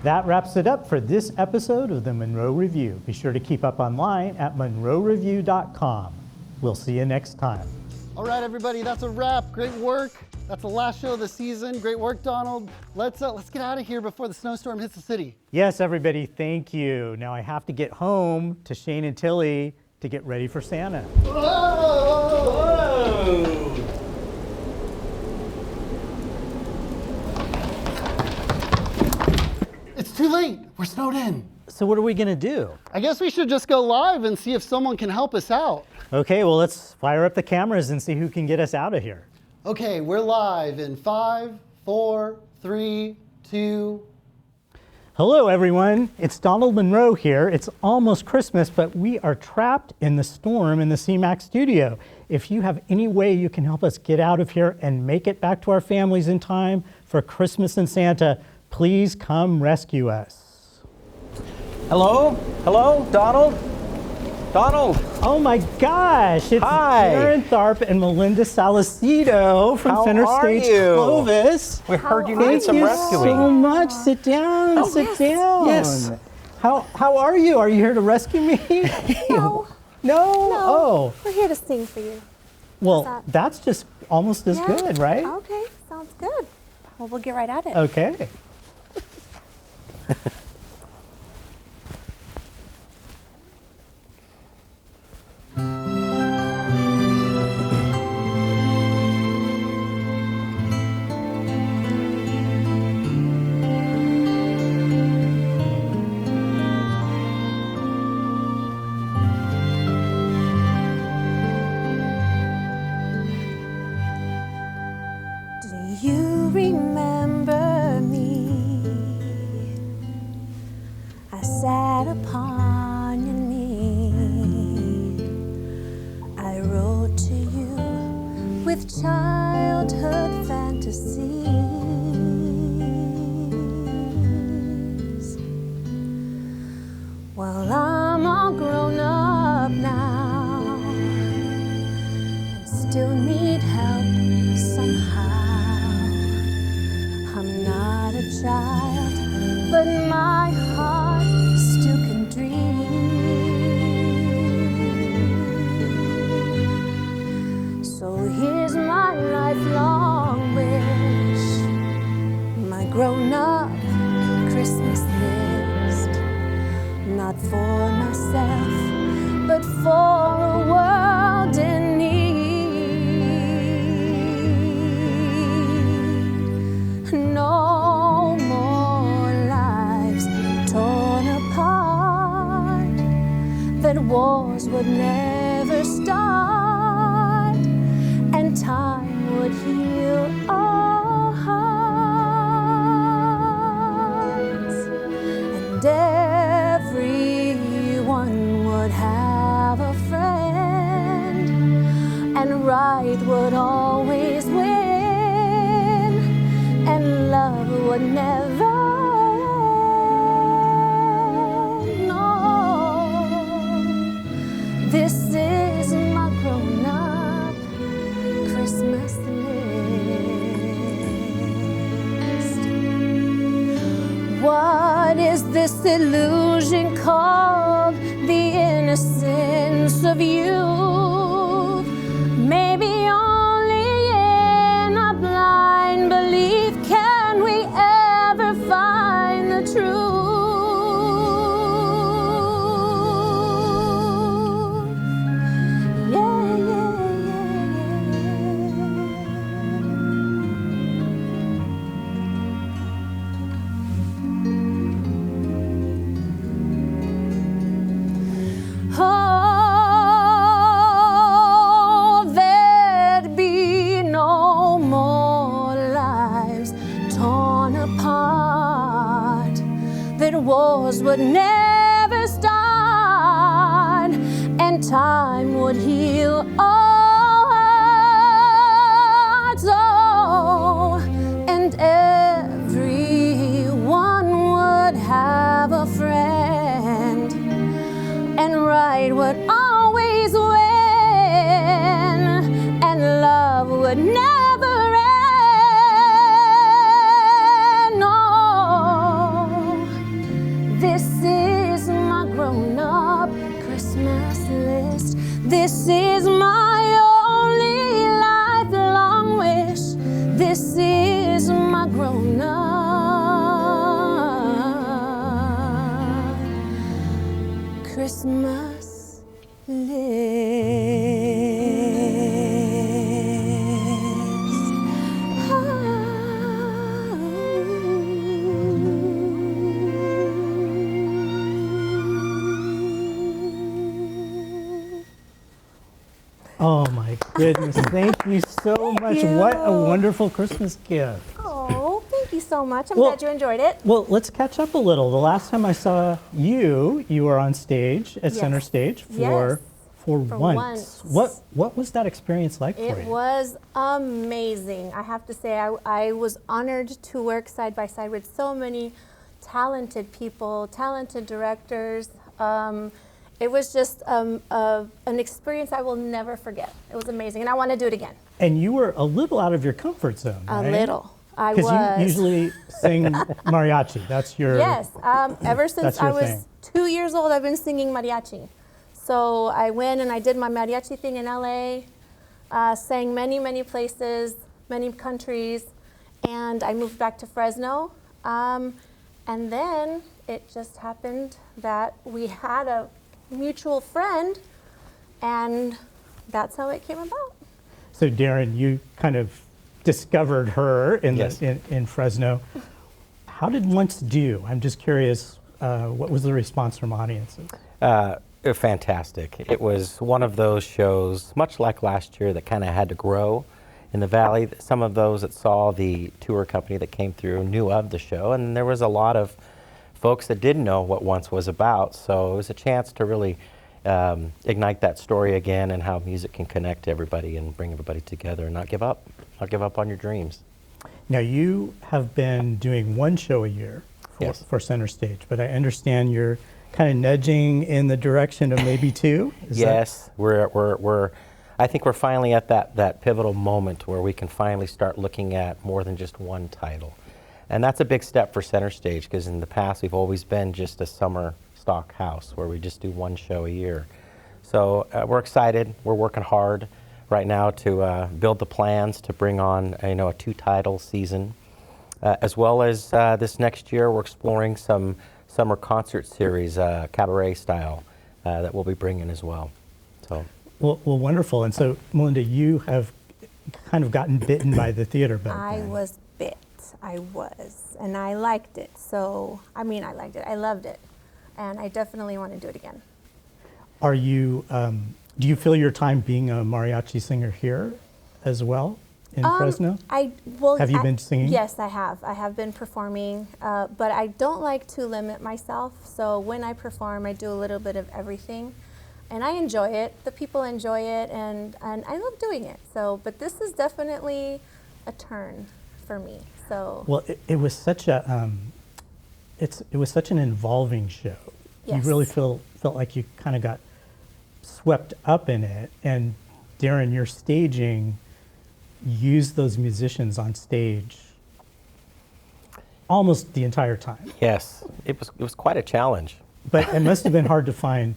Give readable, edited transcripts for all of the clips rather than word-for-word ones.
That wraps it up for this episode of the Munro Review. Be sure to keep up online at munroreview.com. We'll see you next time. All right, everybody, that's a wrap. Great work. That's the last show of the season. Great work, Donald. Let's get out of here before the snowstorm hits the city. Yes, everybody, thank you. Now I have to get home to Shane and Tilly to get ready for Santa. Whoa! It's too late. We're snowed in. So what are we gonna do? I guess we should just go live and see if someone can help us out. Okay, well, let's fire up the cameras and see who can get us out of here. Okay, we're live in 5, 4, 3, 2. Hello, everyone. It's Donald Munro here. It's almost Christmas, but we are trapped in the storm in the CMAC studio. If you have any way you can help us get out of here and make it back to our families in time for Christmas and Santa, please come rescue us. Hello? Hello? Donald? Donald? Oh my gosh, it's Darren, Tharp, and Melinda Salicido from Center Stage Clovis. We heard you needed some rescuing. Thank you so much. Sit down, sit down. Yes. How are you? Are you here to rescue me? No. No? Oh. We're here to sing for you. Well, that's just almost as good, right? Okay, sounds good. Well, we'll get right at it. Okay. Childhood fantasies. Well, I'm all grown up now and still need help somehow. I'm not a child, but my heart still can dream. So here's my lifelong wish, my grown-up Christmas list, not for myself, but for a world in need. No more lives torn apart, that wars would never start, and time would heal all hearts, and everyone would have a friend, and right would always win, and love would never end. No, this is my grown-up Christmas list. What is this illusion called the innocence of youth? Maybe only in a blind belief can we ever find the truth. Yeah, yeah, oh, there'd be no more lives torn apart, that wars would never start, and time would heal all hearts. Oh, and everyone would have a friend, and right would always win, and love would never end. No, This is my grown-up Christmas Oh my goodness, thank you so much. you. What a wonderful Christmas gift. Oh, thank you so much. I'm Well- glad you enjoyed it. Well, let's catch up a little. The last time I saw you, you were on stage at Yes. Center Stage Yes. for once. What was that experience like for It you? was amazing. I have to say, I was honored to work side by side with so many talented people, talented directors. It was just an experience I will never forget. It was amazing, and I want to do it again. And you were a little out of your comfort zone, A right? little. I was. Because you usually sing mariachi. That's your... Yes. Ever since That's your I was thing. 2 years old, I've been singing mariachi. So I went and I did my mariachi thing in LA, sang many, many places, many countries, and I moved back to Fresno. And then it just happened that we had a mutual friend, and that's how it came about. So Darren, you kind of discovered her in, Yes. in Fresno. How did Once do? I'm just curious, what was the response from audiences? Fantastic. It was one of those shows, much like last year, that kind of had to grow in the Valley. Some of those that saw the tour company that came through knew of the show, and there was a lot of folks that didn't know what Once was about. So it was a chance to really ignite that story again, and how music can connect everybody and bring everybody together and not give up on your dreams. Now, you have been doing one show a year Yes. for Center Stage, but I understand you're kind of nudging in the direction of maybe two? Is that- Yes, I think we're finally at that pivotal moment where we can finally start looking at more than just one title. And that's a big step for Center Stage, because in the past we've always been just a summer stock house where we just do one show a year. So we're excited. We're working hard right now to build the plans to bring on a 2-title season. As well as this next year, we're exploring some summer concert series, cabaret style, that we'll be bringing as well. So. Well, wonderful. And so, Melinda, you have kind of gotten bitten by the theater bug. I then. was bit. I was. And I liked it. So, I liked it. I loved it. And I definitely want to do it again. Are you, do you feel your time being a mariachi singer here as well in Fresno? Have you been singing? Yes, I have. I have been performing, but I don't like to limit myself. So when I perform, I do a little bit of everything. And I enjoy it. The people enjoy it, and I love doing it. So, but this is definitely a turn for me. So. Well, it was such a, it was such an involving show. Yes. You really felt like you kind of got swept up in it. And Darren, your staging used those musicians on stage almost the entire time. Yes, it was quite a challenge. But it must have been hard to find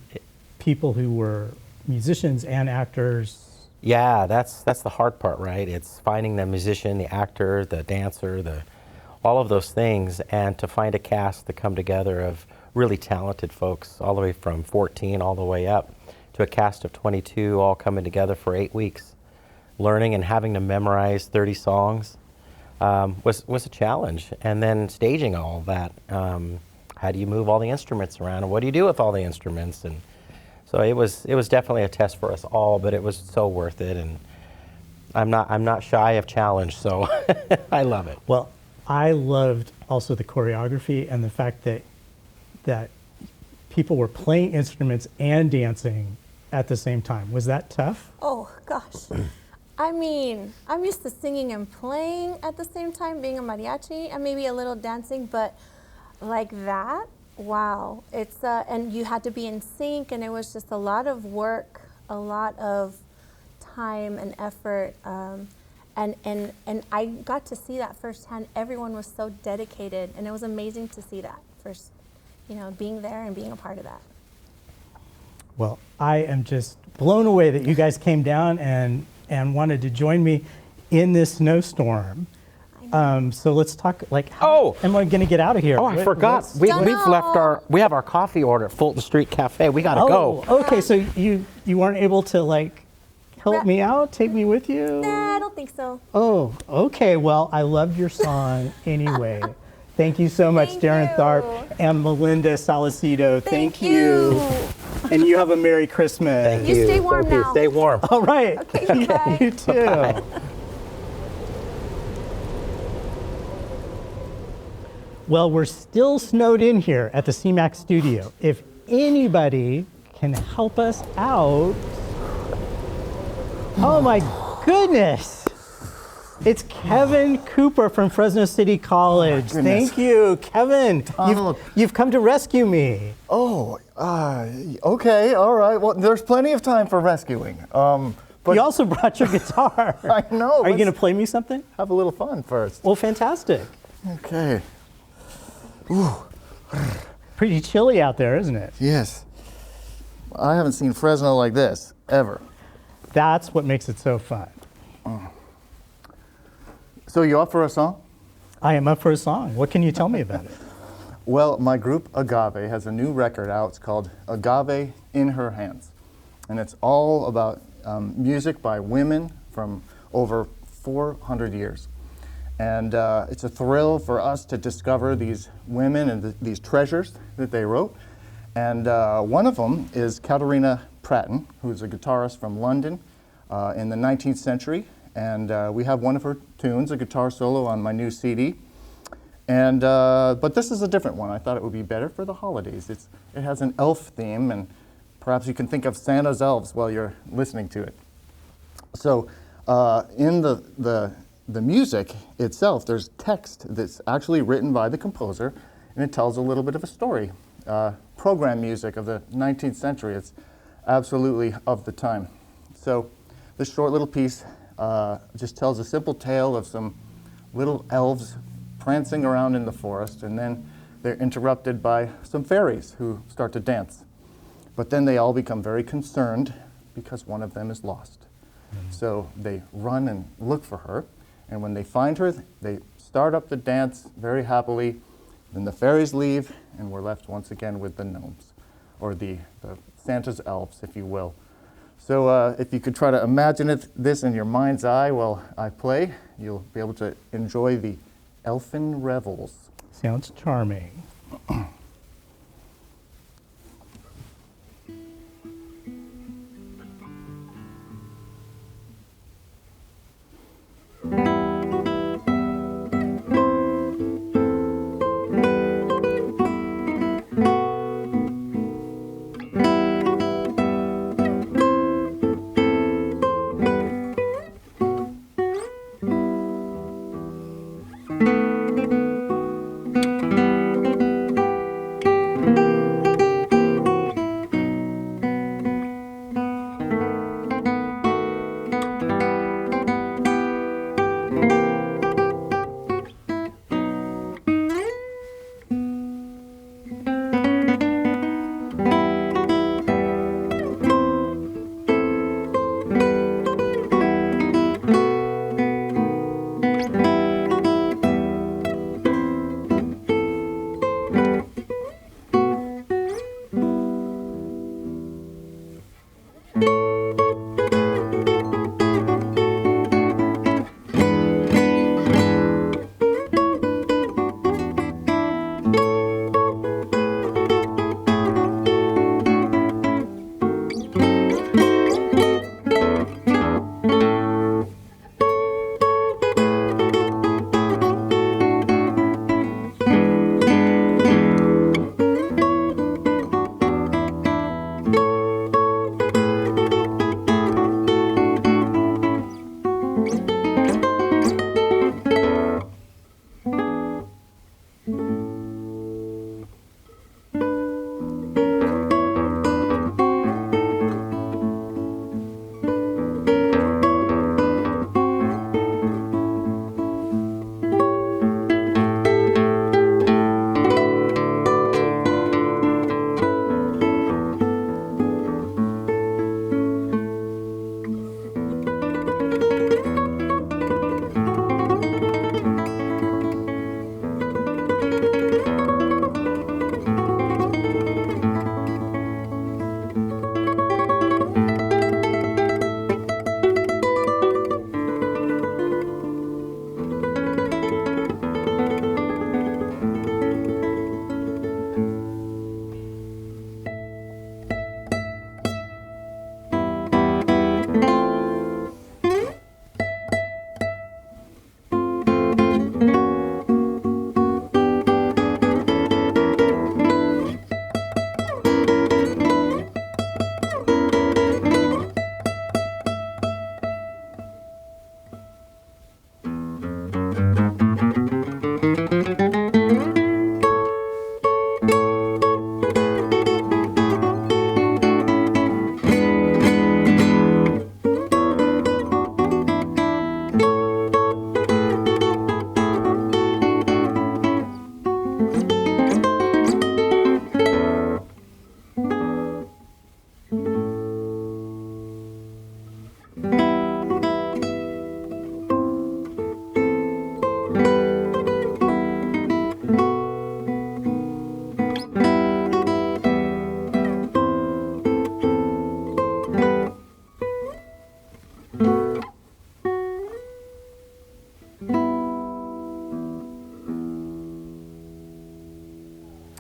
people who were musicians and actors. Yeah, that's the hard part, right? It's finding the musician, the actor, the dancer, all of those things, and to find a cast to come together of really talented folks, all the way from 14 all the way up to a cast of 22, all coming together for 8 weeks, learning and having to memorize 30 songs was a challenge. And then staging all of that. How do you move all the instruments around, and what do you do with all the instruments? And so it was definitely a test for us all, but it was so worth it. And I'm not shy of challenge, so I love it. Well, I loved also the choreography and the fact that people were playing instruments and dancing at the same time. Was that tough? Oh gosh. I'm used to singing and playing at the same time, being a mariachi, and maybe a little dancing, but like that, wow. It's and you had to be in sync, and it was just a lot of work, a lot of time and effort, and I got to see that firsthand. Everyone was so dedicated, and it was amazing to see that first, being there and being a part of that. Well, I am just blown away that you guys came down and wanted to join me in this snowstorm. So let's talk, like, how am I going to get out of here? Oh, I forgot. We've left we have our coffee order at Fulton Street Cafe. We got to go. Okay, so you weren't able to, like, help me out, take me with you? Nah, I don't think so. Oh, okay. Well, I loved your song anyway. Thank you so much, Thank Darren you. Tharp and Melinda Salicido. Thank you. And you have a Merry Christmas. Thank You stay warm Thank you. now. Stay warm. All right. Okay, bye. You too. Well, we're still snowed in here at the CMAC studio. If anybody can help us out. Oh my goodness. It's Kevin Cooper from Fresno City College. Thank you, Kevin. You've come to rescue me. Oh, okay, all right. Well, there's plenty of time for rescuing. But You also brought your guitar. I know. Are you going to play me something? have a little fun first? Well, fantastic. Okay. Pretty chilly out there, isn't it? Yes. I haven't seen Fresno like this ever. That's what makes it so fun. So you up for a song? I am up for a song. What can you tell me about it? Well, my group Agave has a new record out. It's called Agave in Her Hands. And it's all about music by women from over 400 years. And it's a thrill for us to discover these women and these treasures that they wrote. And one of them is Katarina Pratton, who's a guitarist from London in the 19th century. And we have one of her tunes, a guitar solo, on my new CD. And but this is a different one. I thought it would be better for the holidays. It has an elf theme, and perhaps you can think of Santa's elves while you're listening to it. So in the music itself, there's text that's actually written by the composer, and it tells a little bit of a story. Program music of the 19th century. It's absolutely of the time. So this short little piece just tells a simple tale of some little elves prancing around in the forest, and then they're interrupted by some fairies who start to dance. But then they all become very concerned because one of them is lost. So they run and look for her, and when they find her, they start up the dance very happily. Then the fairies leave, and we're left once again with the gnomes, or the Santa's elves, if you will. So if you could try to imagine this in your mind's eye while I play, you'll be able to enjoy the elfin revels. Sounds charming.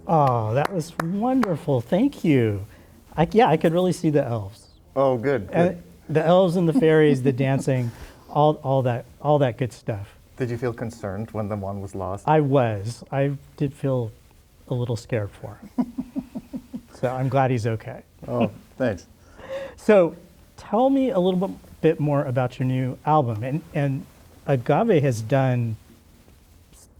Oh, that was wonderful. Thank you. Yeah, I could really see the elves. Oh, good. And the elves and the fairies, the dancing, all that good stuff. Did you feel concerned when the one was lost? I was. I did feel a little scared for him. So I'm glad he's okay. Oh, thanks. So tell me a little bit more about your new album. And Agave has done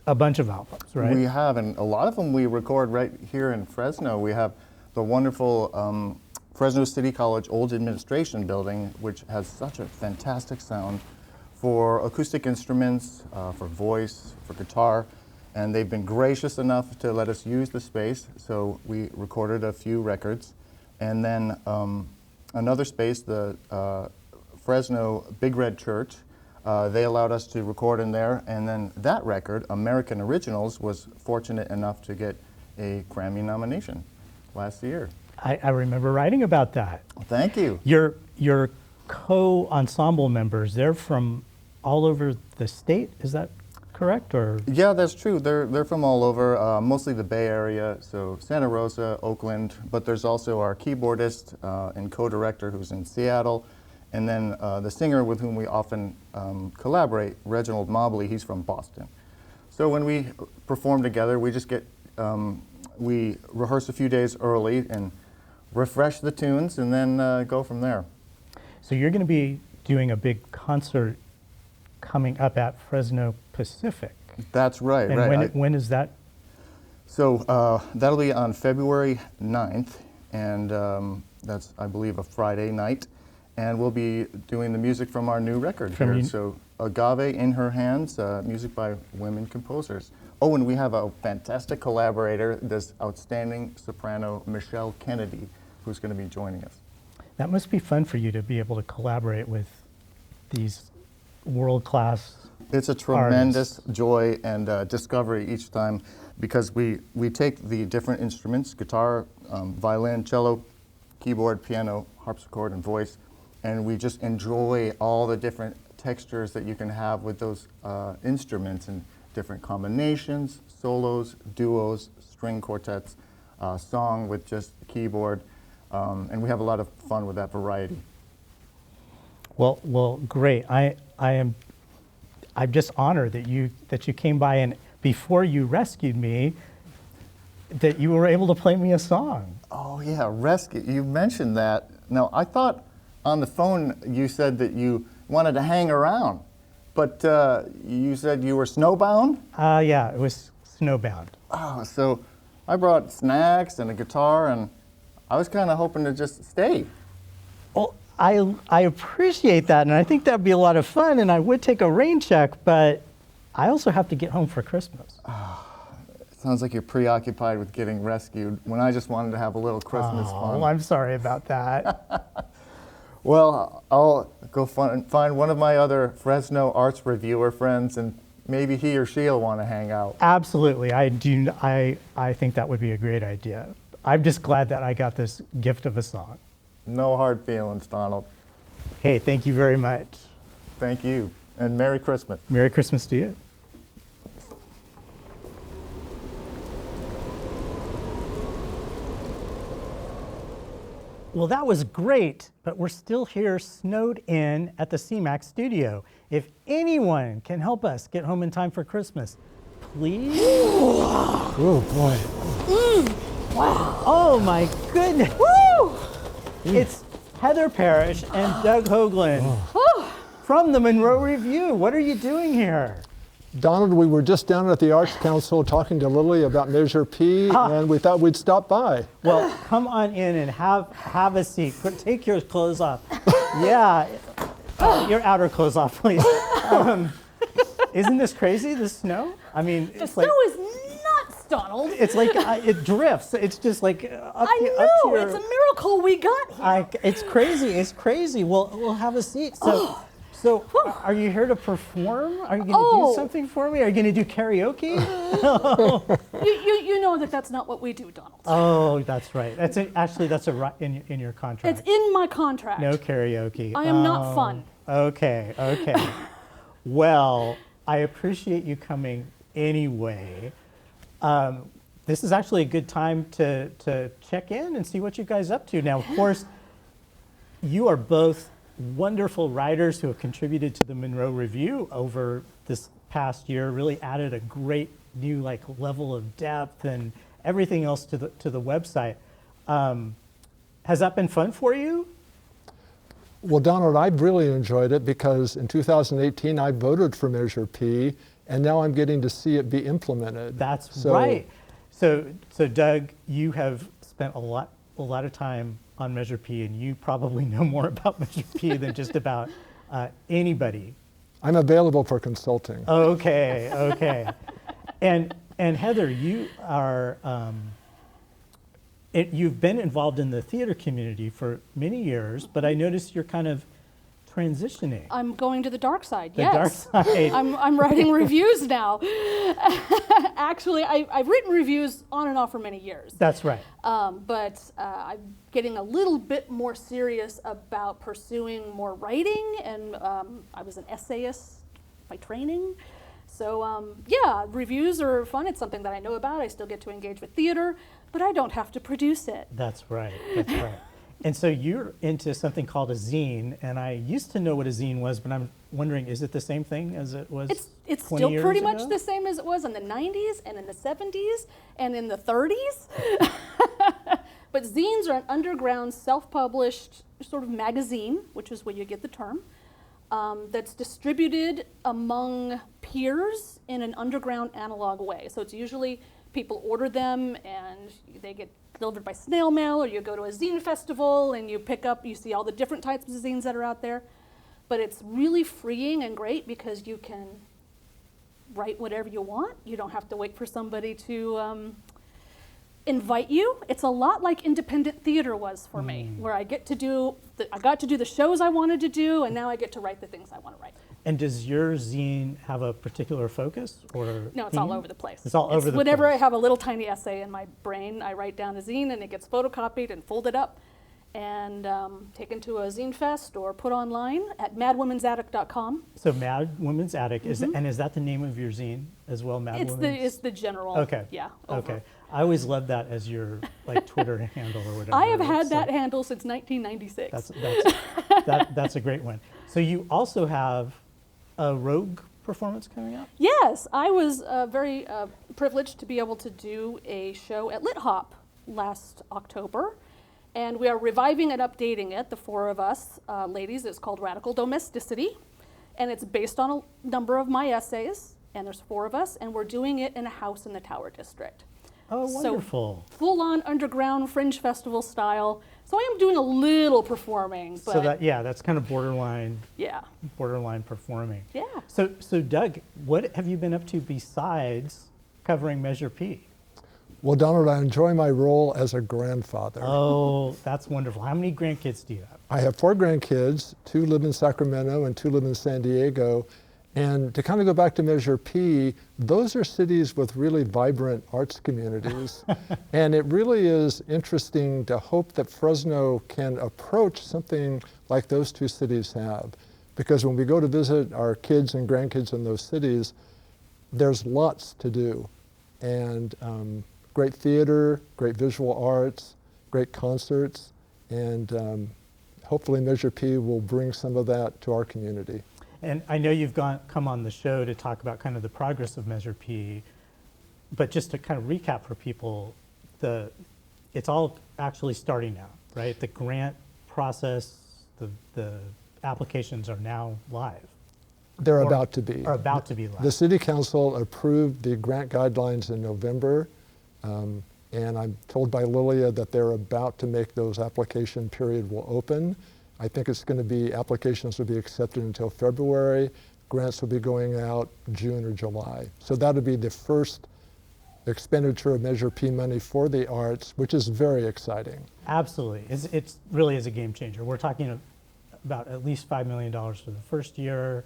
a bunch of albums, right? We have, and a lot of them we record right here in Fresno. We have the wonderful Fresno City College Old Administration Building, which has such a fantastic sound for acoustic instruments, for voice, for guitar, and they've been gracious enough to let us use the space, so we recorded a few records. And then another space, the Fresno Big Red Church, they allowed us to record in there, and then that record, American Originals, was fortunate enough to get a Grammy nomination last year. I remember writing about that. Thank you. Your co-ensemble members, they're from all over the state, is that correct? Or Yeah, that's true. They're from all over, mostly the Bay Area, so Santa Rosa, Oakland, but there's also our keyboardist and co-director who's in Seattle, and then the singer with whom we often collaborate, Reginald Mobley, he's from Boston. So when we perform together, we just get, we rehearse a few days early and refresh the tunes and then go from there. so you're going to be doing a big concert coming up at Fresno Pacific. That's right. And right. when is that? So that'll be on February 9th, and that's, I believe, a Friday night. And we'll be doing the music from our new record here. So Agave in Her Hands, music by women composers. Oh, and we have a fantastic collaborator, this outstanding soprano, Michelle Kennedy, who's going to be joining us. That must be fun for you to be able to collaborate with these world-class. It's a tremendous joy and discovery each time, because we take the different instruments, guitar, violin, cello, keyboard, piano, harpsichord, and voice, and we just enjoy all the different textures that you can have with those instruments and different combinations, solos, duos, string quartets, song with just keyboard, and we have a lot of fun with that variety. Well, great. I'm just honored that you came by, and before you rescued me, that you were able to play me a song. Oh yeah, rescue. You mentioned that. Now I thought on the phone you said that you wanted to hang around, but you said you were snowbound? Yeah, it was snowbound. Oh, so I brought snacks and a guitar, and I was kind of hoping to just stay. Well, I appreciate that, and I think that'd be a lot of fun, and I would take a rain check, but I also have to get home for Christmas. Sounds like you're preoccupied with getting rescued when I just wanted to have a little Christmas fun. Oh, I'm sorry about that. Well, I'll go find one of my other Fresno arts reviewer friends, and maybe he or she'll want to hang out. Absolutely, I do. I think that would be a great idea. I'm just glad that I got this gift of a song. No hard feelings, Donald. Hey, thank you very much. Thank you, and Merry Christmas. Merry Christmas to you. Well, that was great, but we're still here snowed in at the CMAC studio. If anyone can help us get home in time for Christmas, please. Oh, boy. Wow. Oh, my goodness. Woo! It's Heather Parish and Doug Hoagland from the Munro Review. What are you doing here? Donald, we were just down at the Arts Council talking to Lily about Measure P, and we thought we'd stop by. Well, come on in and have a seat. Take your clothes off. Yeah, your outer clothes off, please. Isn't this crazy, the snow? I mean, the snow is nuts, Donald. It's like it drifts. It's just like up I here. know, it's a miracle we got here. It's crazy. It's crazy. We'll have a seat. So, are you here to perform? Are you going to do something for me? Are you going to do karaoke? You know that's not what we do, Donald. Oh, that's right. That's in your contract. It's in my contract. No karaoke. I am not fun. Okay. Well, I appreciate you coming anyway. this is actually a good time to check in and see what you guys up to. Now, of course, you are both wonderful writers who have contributed to the Munro Review over this past year, really added a great new level of depth and everything else to the website. Has that been fun for you? Well, Donald, I've really enjoyed it because in 2018 I voted for Measure P, and now I'm getting to see it be implemented. That's right. So Doug, you have spent a lot of time on Measure P, and you probably know more about Measure P than just about anybody. I'm available for consulting. Okay. And Heather, you are you've been involved in the theater community for many years, but I notice you're kind of transitioning. I'm going to the dark side, The yes. dark side. I'm writing reviews now. Actually, I've written reviews on and off for many years. That's right. But I'm getting a little bit more serious about pursuing more writing, and I was an essayist by training. So yeah, reviews are fun. It's something that I know about. I still get to engage with theater, but I don't have to produce it. That's right. And so you're into something called a zine, and I used to know what a zine was, but I'm wondering, is it the same thing as it was It's 20 still years pretty ago? much the same as it was in the 90s and in the 70s and in the 30s. But zines are an underground, self-published sort of magazine, which is where you get the term, that's distributed among peers in an underground analog way. So it's usually people order them and they get delivered by snail mail, or you go to a zine festival and you see all the different types of zines that are out there. But it's really freeing and great because you can write whatever you want. You don't have to wait for somebody to invite you. It's a lot like independent theater was for me, where I got to do the shows I wanted to do, and now I get to write the things I want to write. And does your zine have a particular focus or No, it's all over the place. It's all over the Whenever place. I have a little tiny essay in my brain, I write down a zine, and it gets photocopied and folded up and taken to a zine fest or put online at madwomensattic.com. So Mad Women's Attic, is that the name of your zine as well, Mad Women's? It's the general. Okay. Yeah. Okay. I always loved that as your Twitter handle or whatever. I have had So that handle since 1996. That's a great one. So you also have a Rogue performance coming up? Yes, I was very privileged to be able to do a show at Lit Hop last October, and we are reviving and updating it, the four of us ladies. It's called Radical Domesticity, and it's based on a number of my essays, and there's four of us, and we're doing it in a house in the Tower District. Oh, wonderful. So full-on underground fringe festival style. So I am doing a little performing, but So that's kind of borderline performing. Yeah. So Doug, what have you been up to besides covering Measure P? Well, Donald, I enjoy my role as a grandfather. Oh, that's wonderful. How many grandkids do you have? I have 4 grandkids, 2 live in Sacramento and 2 live in San Diego. And to kind of go back to Measure P, those are cities with really vibrant arts communities. And it really is interesting to hope that Fresno can approach something like those 2 cities have. Because when we go to visit our kids and grandkids in those cities, there's lots to do. And great theater, great visual arts, great concerts, and hopefully Measure P will bring some of that to our community. And I know you've come on the show to talk about kind of the progress of Measure P, but just to kind of recap for people, it's all actually starting now, right? The grant process, the applications are now live. They're about to be. Are about to be live. The City Council approved the grant guidelines in November, and I'm told by Lilia that they're about to make those application period will open. I think it's going to be, applications will be accepted until February. Grants will be going out June or July. So that'll be the first expenditure of Measure P money for the arts, which is very exciting. Absolutely. It's really is a game changer. We're talking about at least $5 million for the first year.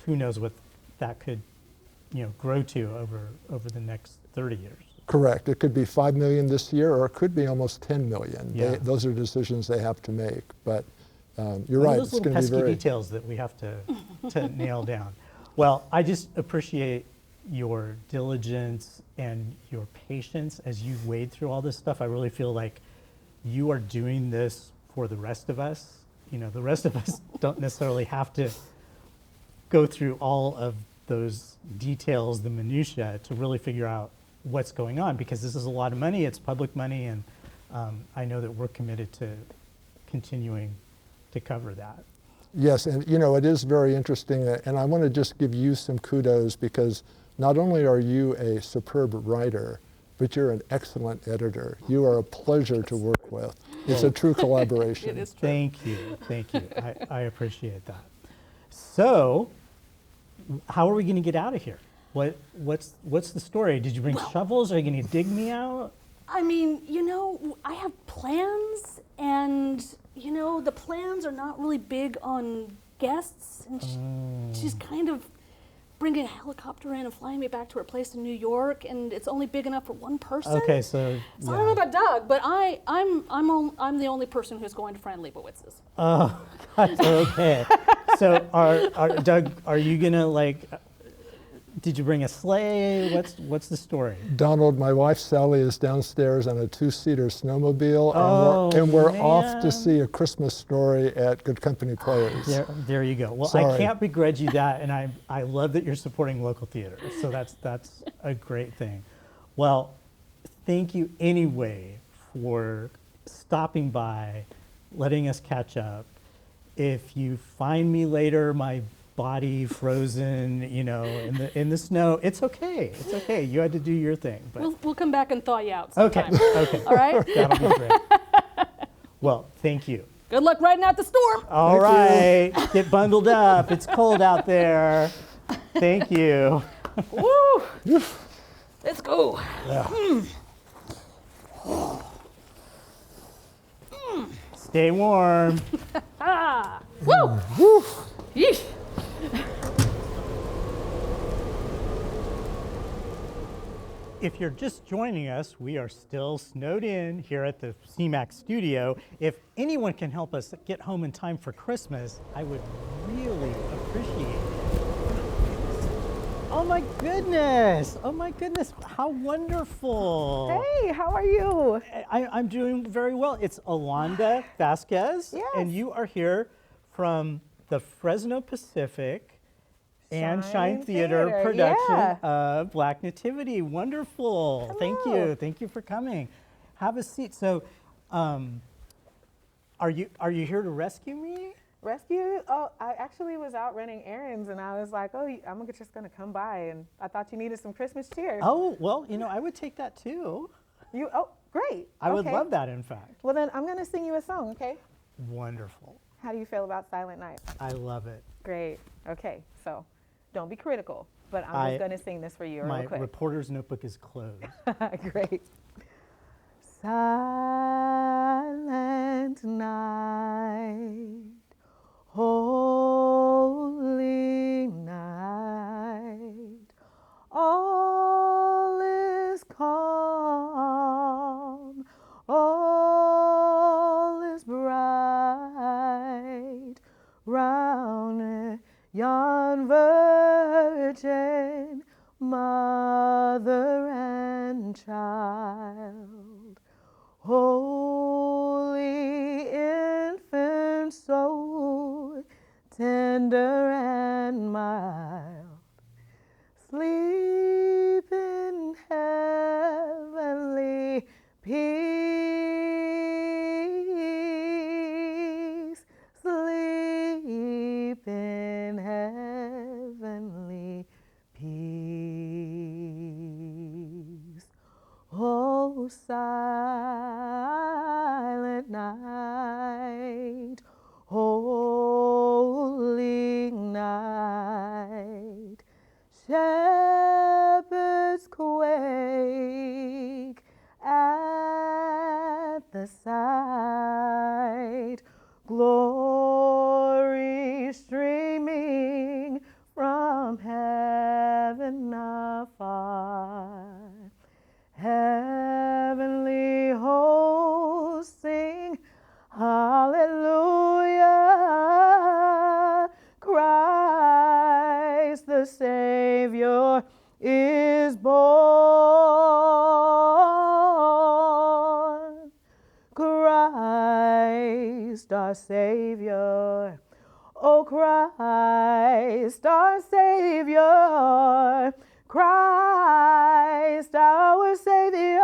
Who knows what that could grow to over the next 30 years. Correct. It could be $5 million this year, or it could be almost $10 million. Yeah. Those are decisions they have to make. But you're right. Those little pesky details that we have to nail down. Well, I just appreciate your diligence and your patience as you wade through all this stuff. I really feel like you are doing this for the rest of us. You know, the rest of us don't necessarily have to go through all of those details, the minutia, to really figure out what's going on, because this is a lot of money, it's public money, and I know that we're committed to continuing to cover that. Yes, and you know, it is very interesting, and I want to just give you some kudos, because not only are you a superb writer, but you're an excellent editor. You are a pleasure to work with. It's a true collaboration. It is true. Thank you, thank you. I appreciate that. So, how are we going to get out of here? What's the story? Did you bring shovels? Are you going to dig me out? I mean, you know, I have plans, and you know, the plans are not really big on guests, and she's kind of bringing a helicopter in and flying me back to her place in New York, and it's only big enough for one person. Okay, so So I don't know about Doug, but I'm the only person who's going to Fran Leibowitz's. Oh, God, okay. So, Doug, are you gonna like? Did you bring a sleigh? What's the story? Donald, my wife Sally is downstairs on a 2-seater snowmobile, Oh, and we're off to man. see A Christmas Story at Good Company Players. There you go. Well, I Sorry. can't begrudge you that, and I love that you're supporting local theater. So that's a great thing. Well, thank you anyway for stopping by, letting us catch up. If you find me later, my body frozen, you know, in the snow, it's okay. It's okay. You had to do your thing. But We'll come back and thaw you out okay, sometime. okay. All right? That'll be great. Well, thank you. Good luck riding out the storm. All right, get bundled up. It's cold out there. Thank you. Woo! Let's go. Stay warm. Woo! Yeesh. If you're just joining us, we are still snowed in here at the CMAC studio. If anyone can help us get home in time for Christmas, I would really appreciate it. Oh my goodness! Oh my goodness! How wonderful! Hey, how are you? I'm doing very well. It's Alonda Vasquez, Yes. and you are here from the Fresno Pacific and Shine Theater production yeah. of Black Nativity. Wonderful. Thank Hello. you. Thank you for coming. Have a seat. So, are you here to rescue me? Rescue? Oh, I actually was out running errands and I was like, oh, I'm just gonna come by, and I thought you needed some Christmas cheer. Oh, well, you know, I would take that too. Oh, great. I would Okay. love that, in fact. Well, then I'm gonna sing you a song, okay? Wonderful. How do you feel about Silent Night? I love it. Great. Okay, so don't be critical, but I'm just gonna sing this for you My real quick. reporter's notebook is closed. Great. Silent night, holy night, all is calm, all is bright, round yon virgin, mother and child, holy infant, so tender and mild, sleep in heavenly peace, sleep in heavenly peace. Oh, silent night, holy night, shepherds quake at the sight, glory streaming from heaven afar. Heavenly hosts sing hallelujah. Christ the Savior is Christ our Savior. O Christ our Savior, Christ our Savior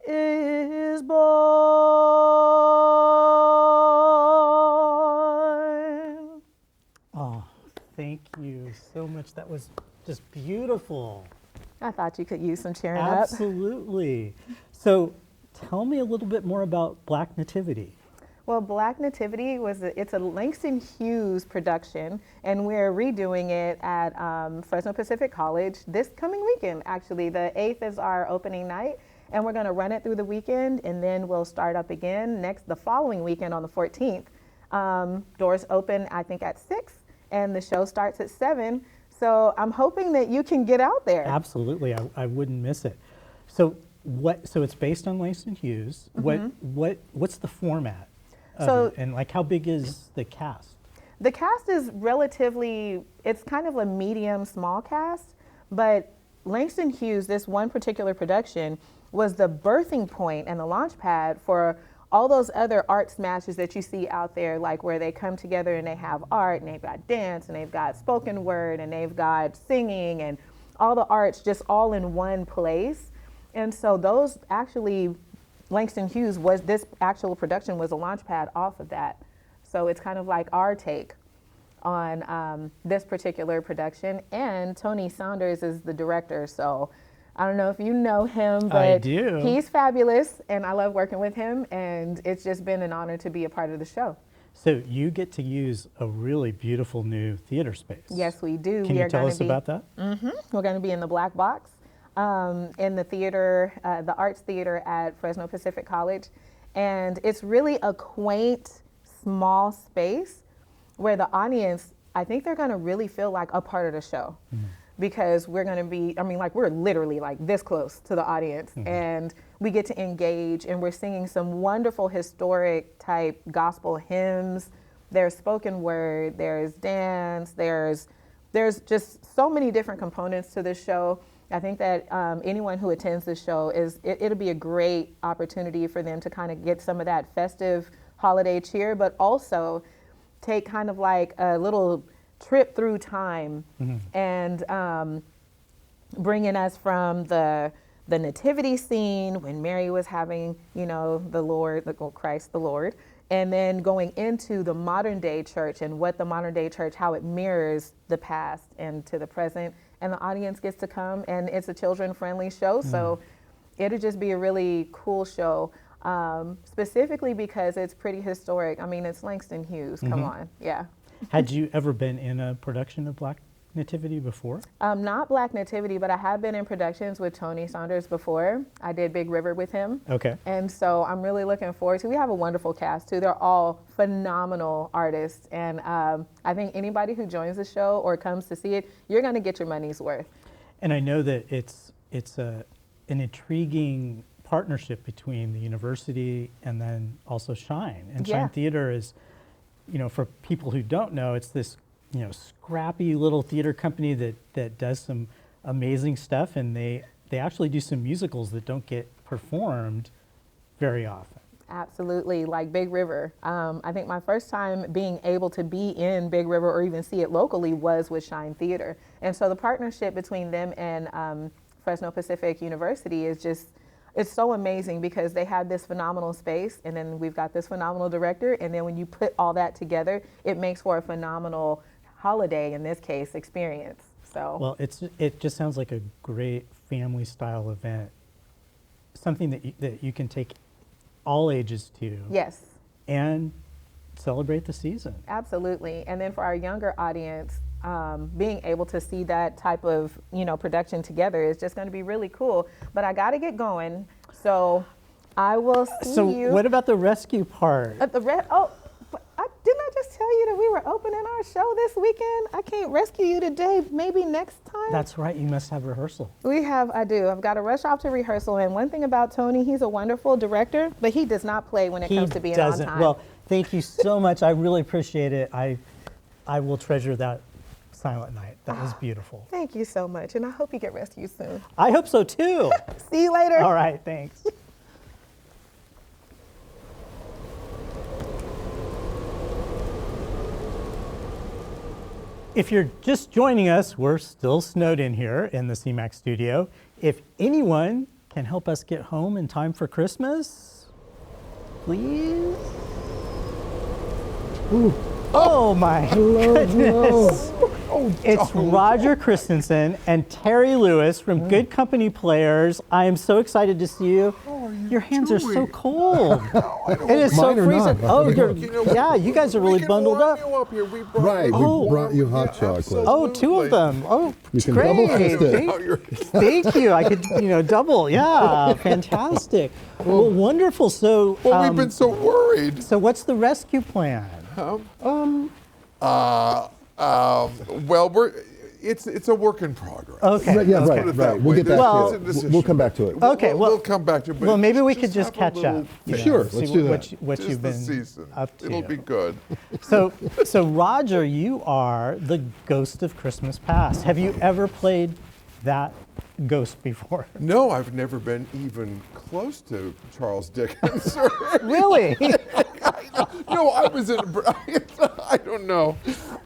is born. Oh, thank you so much. That was just beautiful. I thought you could use some cheering up. Absolutely. So tell me a little bit more about Black Nativity. Well, Black Nativity it's a Langston Hughes production, and we're redoing it at Fresno Pacific College this coming weekend. Actually, the 8th is our opening night, and we're going to run it through the weekend, and then we'll start up again the following weekend on the 14th. Doors open, I think, at 6, and the show starts at 7. So I'm hoping that you can get out there. Absolutely, I wouldn't miss it. So it's based on Langston Hughes. What's the format? And like, how big is the cast? The cast is it's kind of a medium small cast, but Langston Hughes, this one particular production, was the birthing point and the launch pad for all those other art smashes that you see out there, like where they come together and they have art and they've got dance and they've got spoken word and they've got singing and all the arts just all in one place. And so those actually, Langston Hughes this actual production was a launch pad off of that. So it's kind of like our take on this particular production. And Tony Saunders is the director. So I don't know if you know him, but I do. He's fabulous and I love working with him. And it's just been an honor to be a part of the show. So you get to use a really beautiful new theater space. Yes, we do. Can you tell us about that? We're going to be in the Black Box. In the theater, the arts theater at Fresno Pacific College. And it's really a quaint, small space where the audience, I think they're gonna really feel like a part of the show. Because we're gonna be, we're literally like this close to the audience and we get to engage and we're singing some wonderful historic type gospel hymns. There's spoken word, there's dance, there's just so many different components to this show. I think that anyone who attends this show it'll be a great opportunity for them to kind of get some of that festive holiday cheer, but also take kind of like a little trip through time and bringing us from the nativity scene when Mary was having, the Lord, Christ the Lord, and then going into the modern day church and what the modern day church, how it mirrors the past and to the present. And the audience gets to come, and it's a children-friendly show, so it'll just be a really cool show, specifically because it's pretty historic. It's Langston Hughes, come on, yeah. Had you ever been in a production of Black Nativity before? Not Black Nativity, but I have been in productions with Tony Saunders before. I did Big River with him. Okay. And so I'm really looking forward to, we have a wonderful cast too. They're all phenomenal artists. And I think anybody who joins the show or comes to see it, you're gonna get your money's worth. And I know that it's an intriguing partnership between the university and then also Shine. And Shine Theater is, for people who don't know, it's this scrappy little theater company that does some amazing stuff, and they actually do some musicals that don't get performed very often. Absolutely, like Big River. I think my first time being able to be in Big River or even see it locally was with Shine Theater. And so the partnership between them and Fresno Pacific University is just, it's so amazing because they have this phenomenal space and then we've got this phenomenal director, and then when you put all that together, it makes for a phenomenal holiday, in this case, experience. So well, it just sounds like a great family style event, something that you can take all ages to. Yes. And celebrate the season. Absolutely. And then for our younger audience, being able to see that type of production together is just going to be really cool. But I got to get going, so I will see you. So what about the rescue part? Didn't I just tell you that we were opening our show this weekend? I can't rescue you today, maybe next time. That's right, you must have rehearsal. I do. I've got to rush off to rehearsal, and one thing about Tony, he's a wonderful director, but he does not play when it comes to being on time. Well, thank you so much. I really appreciate it. I will treasure that silent night. That was beautiful. Thank you so much, and I hope you get rescued soon. I hope so too. See you later. All right, thanks. If you're just joining us, we're still snowed in here in the CMAC studio. If anyone can help us get home in time for Christmas, please. Ooh. Oh my goodness. It's Roger Christensen and Terry Lewis from Good Company Players. I am so excited to see you. Your hands are so cold. It is so freezing. Oh, yeah, you guys are really bundled up. We brought you hot chocolate. Oh, two of them. Oh, You can great. double fist it. Thank you. I could, double. Yeah, fantastic. Well, wonderful. So, We've been so worried. so what's the rescue plan? It's a work in progress. Okay. Let's put it that We'll way. get back Well- to it. We'll come back to it. Okay, well- we'll come back to it. but Well, maybe we could just have a catch up. little- Sure, See let's do that. What Tis you've the been season. up to. It'll be good. So Roger, you are the Ghost of Christmas Past. Have you ever played that ghost before? No, I've never been even close to Charles Dickens. Really? No, I was in. I don't know.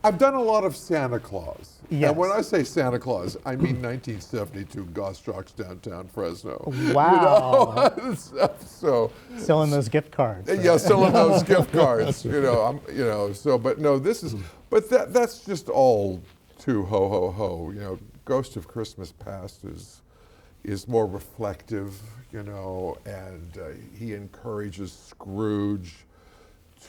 I've done a lot of Santa Claus. Yes. And when I say Santa Claus, I mean 1972 Goshawks downtown Fresno. Wow. So Selling those gift cards. yeah, selling those gift cards. So but no, this is. But that's just all too ho ho ho. Ghost of Christmas Past is more reflective. And he encourages Scrooge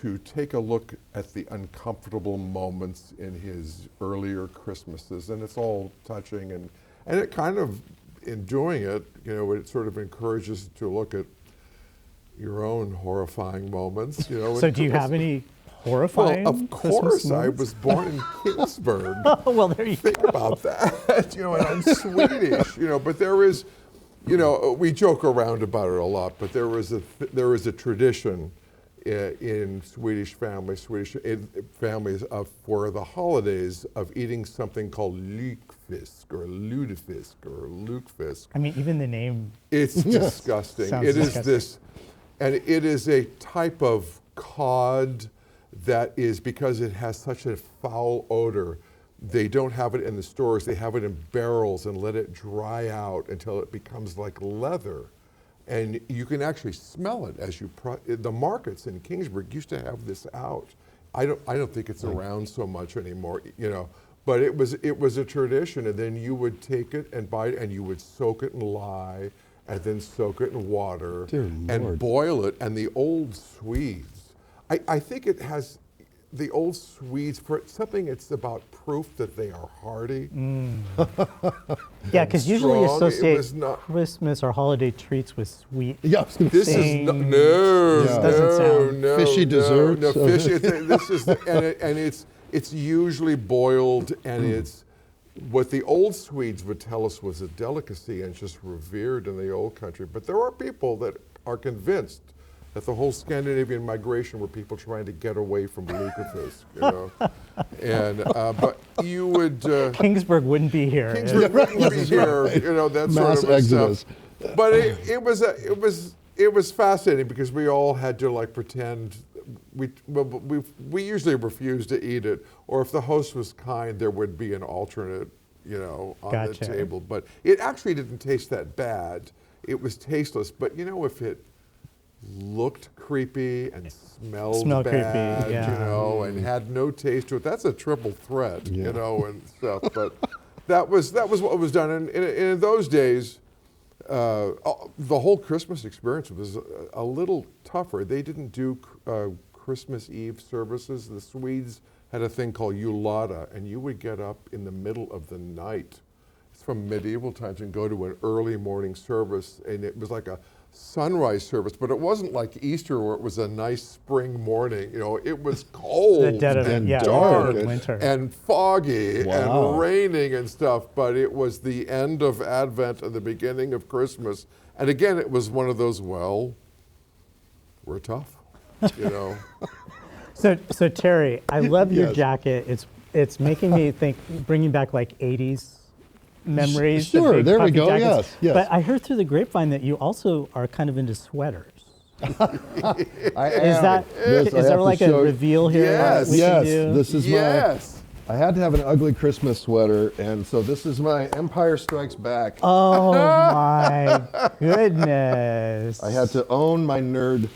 to take a look at the uncomfortable moments in his earlier Christmases, and it's all touching, and it kind of, in doing it, it sort of encourages to look at your own horrifying moments. So do you have any horrifying Well, of Christmas course, I moments? was born in Kingsburg. Oh, well, there you Think go. about that, and I'm Swedish, but there is, we joke around about it a lot, but there is a tradition in Swedish families for the holidays of eating something called lykfisk or lutefisk or lukfisk. I mean, even the name. It's disgusting. Sounds It is disgusting. this, and it is a type of cod that is, because it has such a foul odor, they don't have it in the stores. They have it in barrels and let it dry out until it becomes like leather. And you can actually smell it as you, the markets in Kingsburg used to have this out. I don't think it's around so much anymore, but it was a tradition, and then you would take it and buy it and you would soak it in lye and then soak it in water and boil it. And the old Swedes, I think it has, the old Swedes, for something, it's about proof that they are hardy. Yeah, because usually you strong. It associate was not- Christmas or holiday treats with sweet. Yeah, I was gonna This say. is no, This doesn't sound- no, Fishy no, desserts. No, fishy. This is, and it's usually boiled, and it's what the old Swedes would tell us was a delicacy and just revered in the old country. But there are people that are convinced that the whole Scandinavian migration were people trying to get away from Lutefisk, and but you would. Kingsburg wouldn't be here. Kingsburg wouldn't be here, that Mass sort of exodus. stuff. But it was fascinating because we all had to pretend. We usually refused to eat it, or if the host was kind, there would be an alternate, on Gotcha. the table. But it actually didn't taste that bad. It was tasteless. But if it looked creepy and smelled bad, creepy, yeah. and had no taste to it, that's a triple threat, and stuff. But that was what was done. And in those days, the whole Christmas experience was a little tougher. They didn't do Christmas Eve services. The Swedes had a thing called julada, and you would get up in the middle of the night. It's from medieval times, and go to an early morning service, and it was like a sunrise service, but it wasn't like Easter where it was a nice spring morning. It was cold The dead of and yeah, dark dead of winter. and foggy Wow. and raining and stuff, but it was the end of Advent and the beginning of Christmas. And again, it was one of those, we're tough, So Terry, I love your Yes. jacket. It's making me think, bringing back like 80s memories. the Sure, big there we puffy go, jackets. yes. But I heard through the grapevine that you also are kind of into sweaters. I Is am. that Yes, I have there to like a show- reveal here? Yes. that we can Yes, do? this is yes. I had to have an ugly Christmas sweater, and so this is my Empire Strikes Back. Oh my goodness. I had to own my nerd,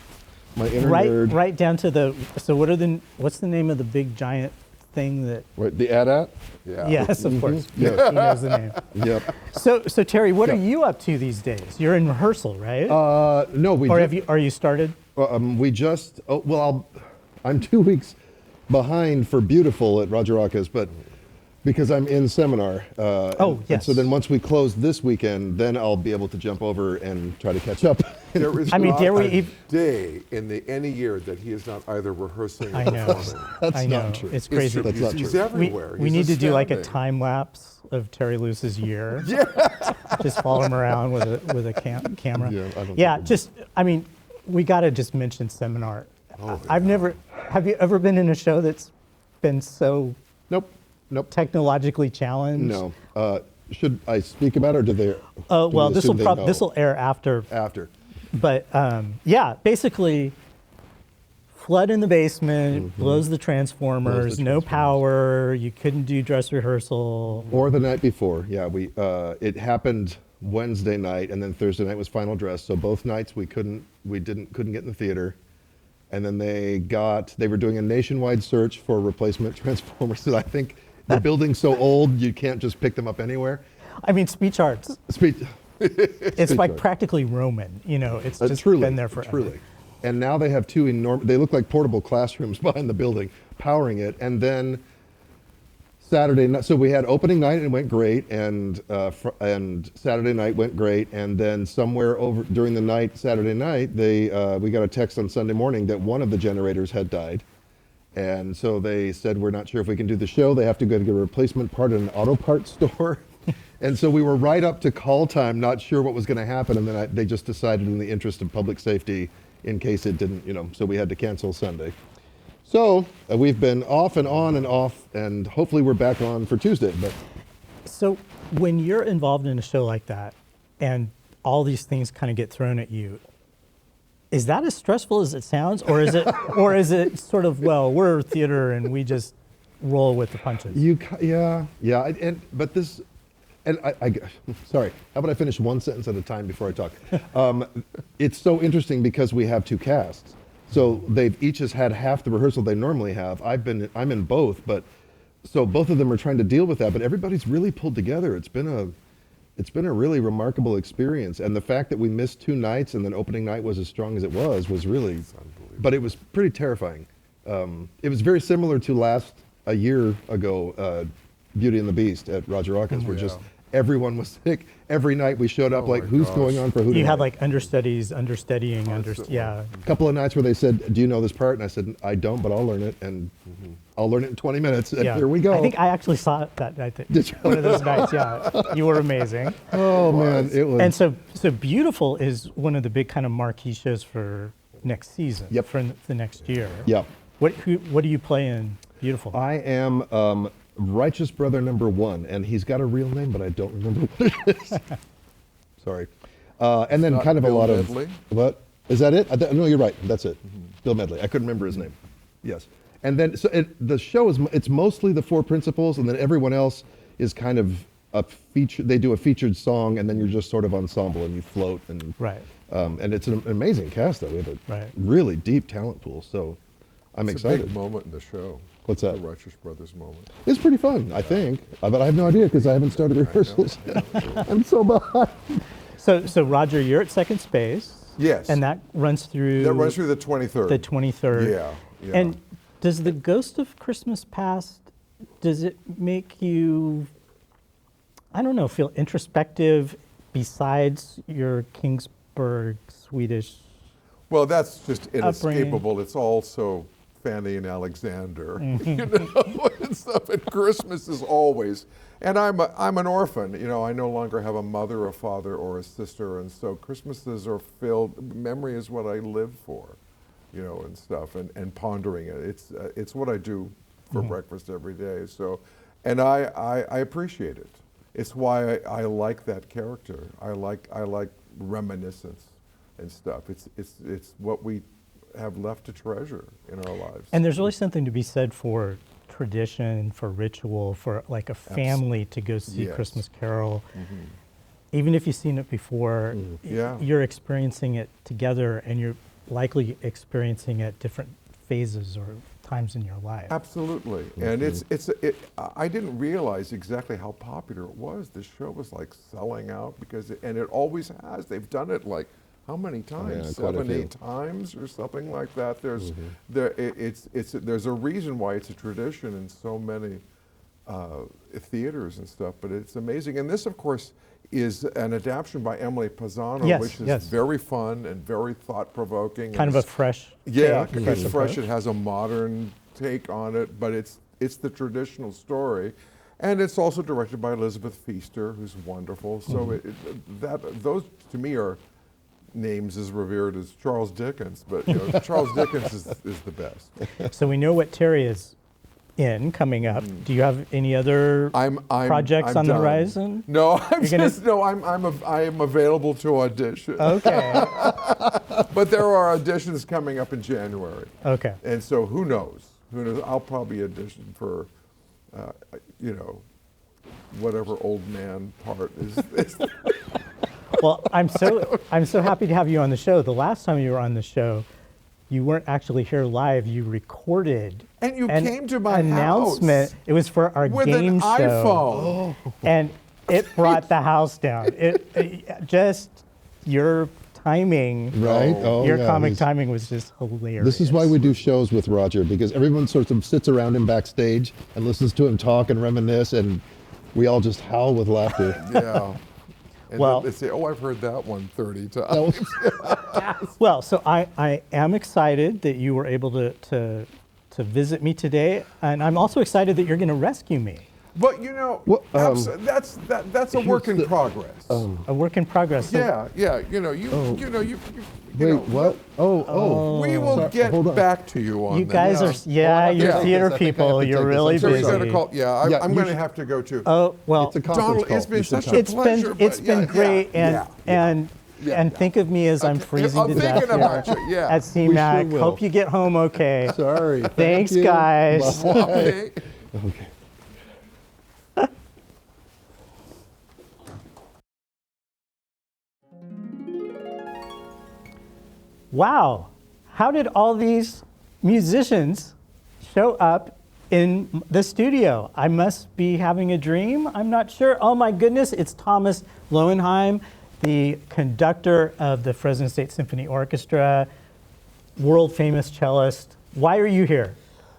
my inner nerd. Right down to the, so what's the name of the big giant thing that? Right, the AT-AT? Yeah. Yes, of course. Yeah. He knows the name. Yep. So Terry, what are Yeah. you up to these days? You're in rehearsal, right? No, we Or ju- are you started? we just, I'm 2 weeks behind for Beautiful at Roger Rockets, but because I'm in seminar. And yes. so then once we close this weekend, then I'll be able to jump over and try to catch up. There is I mean, not dare we a ev- day in any year that he is not either rehearsing or I know. performing. That's I know. not true. It's crazy. That's not He's true. everywhere. We He's need to do like a astounding. time lapse of Terry Luce's year. Yeah. Just follow him around with a camera. Yeah, I don't Yeah, think just I mean, we got to just mention seminar. Oh, Have you ever been in a show that's been so Nope. technologically challenged? No. Should I speak about it, or do they? Oh, do well, we this assume they know? will air after. After. But yeah, basically, flood in the basement, blows the transformers, no power. You couldn't do dress rehearsal. Or the night before. Yeah, it happened Wednesday night, and then Thursday night was final dress. So both nights we couldn't get in the theater. And then they were doing a nationwide search for replacement transformers. So I think the building's so old you can't just pick them up anywhere. I mean, speech arts. It's like arts. practically Roman. You know, it's just Truly, been there forever. Truly. And now they have two enormous, they look like portable classrooms behind the building, powering it. And then Saturday night, so we had opening night and it went great, and Saturday night went great, and then somewhere over during the night, Saturday night, we got a text on Sunday morning that one of the generators had died. And so they said, we're not sure if we can do the show. They have to go to get a replacement part at an auto parts store. And so we were right up to call time, not sure what was going to happen. And then they just decided in the interest of public safety, in case it didn't, so we had to cancel Sunday. So we've been off and on and off, and hopefully we're back on for Tuesday. But So when you're involved in a show like that and all these things kind of get thrown at you, is that as stressful as it sounds, or is it sort of, well, we're theater and we just roll with the punches? Sorry, how about I finish one sentence at a time before I talk? It's so interesting because we have two casts. So they've each has had half the rehearsal they normally have. I'm in both, but so both of them are trying to deal with that, but everybody's really pulled together. It's been a really remarkable experience. And the fact that we missed 2 nights and then opening night was as strong as it was really, but it was pretty terrifying. It was very similar to a year ago, Beauty and the Beast at Roger Rockets, where just everyone was sick. Every night we showed up who's going on for who You tonight? had like understudies, understudying, yeah. A couple of nights where they said, do you know this part? And I said, I don't, but I'll learn it. And I'll learn it in 20 minutes. And Yeah. here we go. I think I actually saw that night. Did you? One of those nights, yeah. You were amazing. Oh, man, it was. And so Beautiful is one of the big kind of marquee shows for next season. Yep. For the next year. Yep. What do you play in Beautiful? I am Righteous Brother number 1, and he's got a real name, but I don't remember what it is. Sorry. And then Not kind of Bill a lot Medley? of, what? Is that it? No, you're right. That's it. Bill Medley. I couldn't remember his name. Yes. And then the show it's mostly the 4 principals, and then everyone else is kind of a feature. They do a featured song, and then you're just sort of ensemble, and you float. And Right. And it's an amazing cast, though. We have a Right. really deep talent pool, so I'm It's a excited. big moment in the show. What's that? The Righteous Brothers moment. It's pretty fun, I think. But I have no idea because I haven't started rehearsals. I'm so behind. So Roger, you're at second space. Yes. And that runs through That runs through the 23rd. the 23rd. Yeah. And does the Ghost of Christmas Past, does it make you, I don't know, feel introspective besides your Kingsburg Swedish? Well, that's just Upbringing. inescapable. It's also Fanny and Alexander, and stuff. And Christmas is always. And I'm an orphan. I no longer have a mother, a father, or a sister, and so Christmases are filled. Memory is what I live for, and stuff, and pondering it. It's what I do for breakfast every day. So, and I appreciate it. It's why I like that character. I like reminiscence and stuff. It's what we have left to treasure in our lives. And there's really something to be said for tradition, for ritual, for like a family to go see Yes. Christmas Carol. Even if you've seen it before, Yeah. you're experiencing it together, and you're likely experiencing it different phases or times in your life. Absolutely, and I didn't realize exactly how popular it was. The show was like selling out and it always has. They've done it like how many times? quite a 7, few. 8 times or something like that. There's a reason why it's a tradition in so many theaters and stuff. But it's amazing, and this, of course, is an adaptation by Emily Pisano, Yes, which is yes. very fun and very thought-provoking. Kind of a fresh Yeah, take, it's fresh. approach. It has a modern take on it, but it's the traditional story, and it's also directed by Elizabeth Feaster, who's wonderful. So those to me are names as revered as Charles Dickens, but Charles Dickens is the best. So we know what Terry is in coming up. Do you have any other projects I'm on the done. horizon? No, gonna- I am available to audition. Okay. But there are auditions coming up in January. Okay. And so who knows? Who knows? I'll probably audition for, whatever old man part is. Well, I'm so happy to have you on the show. The last time you were on the show, you weren't actually here live. You recorded And you an came to my announcement. house It was for our with game an show, iPhone. and it brought the house down. It just your timing, Right? Oh, your yeah, comic he's- timing was just hilarious. This is why we do shows with Roger, because everyone sort of sits around him backstage and listens to him talk and reminisce, and we all just howl with laughter. Yeah. And Well- then they say, "Oh, I've heard that one 30 times." Well, so I am excited that you were able to visit me today, and I'm also excited that you're going to rescue me. But Well, that's a work in progress. A work in progress. So Yeah. Wait, what? We will Sorry, get hold on. back to you on You that. guys are, you're Yeah. theater I think I have people. to You're take this. really I'm So sorry. we busy. got to call. Yeah, Yeah, I'm you going to should- have to go too. Oh well, It's a conference Donald, call. it's been You should such come. a it's pleasure. been but great, yeah. and think of me as I'm freezing I'm to death thinking here about you. Yeah. at CMAC. will. Hope you get home okay. Sorry. Thank Thanks, you. guys. Bye. Okay. Okay. Wow, how did all these musicians show up in the studio? I must be having a dream. I'm not sure. Oh my goodness, it's Thomas Loewenheim, the conductor of the Fresno State Symphony Orchestra, world famous cellist. Why are you here?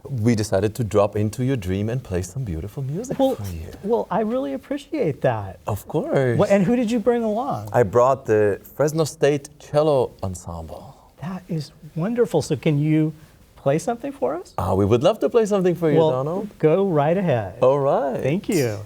We decided to drop into your dream and play some beautiful music for you. Well, I really appreciate that. Of course. Well, and who did you bring along? I brought the Fresno State Cello Ensemble. That is wonderful. So can you play something for us? We would love to play something for you, Well, Donald. go right ahead. All right. Thank you.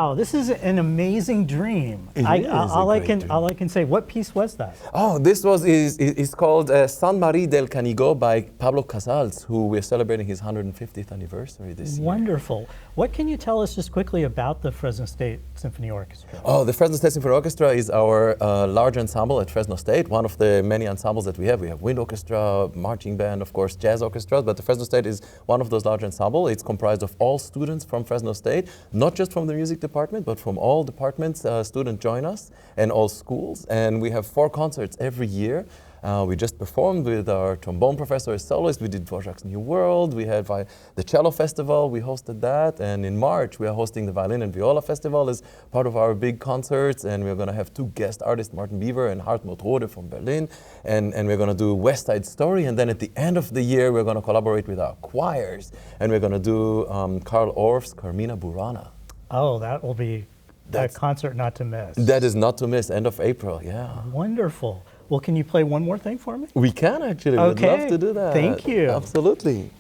Wow, this is an amazing dream. It is all a I great can all I can say. What piece was that? Oh, this is called San Marie del Canigo by Pablo Casals, who we're celebrating his 150th anniversary this year. Wonderful. What can you tell us just quickly about the Fresno State Symphony Orchestra? Oh, the Fresno State Symphony Orchestra is our large ensemble at Fresno State, one of the many ensembles that we have. We have wind orchestra, marching band, of course, jazz orchestras, but the Fresno State is one of those large ensembles. It's comprised of all students from Fresno State, not just from the music department, but from all departments. Students join us, and all schools, and we have 4 concerts every year. We just performed with our trombone professor as soloist. We did Dvorak's New World. We had the Cello Festival. We hosted that. And in March, we are hosting the Violin and Viola Festival as part of our big concerts. And we're going to have 2 guest artists, Martin Beaver and Hartmut Rode from Berlin. And we're going to do West Side Story. And then at the end of the year, we're going to collaborate with our choirs. And we're going to do Karl Orff's Carmina Burana. Oh, that will be a concert not to miss. That is not to miss, end of April, yeah. Wonderful. Well, can you play one more thing for me? We can actually. Okay. We'd love to do that. Thank you. Absolutely.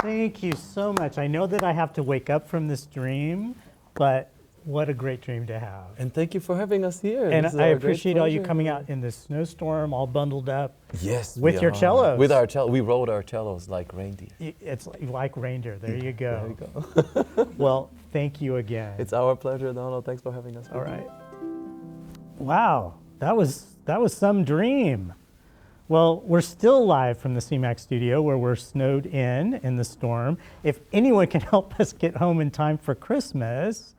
Thank you so much. I know that I have to wake up from this dream, but what a great dream to have. And thank you for having us here. And This is I our great appreciate all you pleasure. coming out in this snowstorm, all bundled up. Yes, with we your are. cellos. With our cello, we rode our cellos like reindeer. It's like reindeer. There you go. There you go. Well, thank you again. It's our pleasure, Donald. Thanks for having us. All right. Wow, that was some dream. Well, we're still live from the CMAC studio where we're snowed in the storm. If anyone can help us get home in time for Christmas,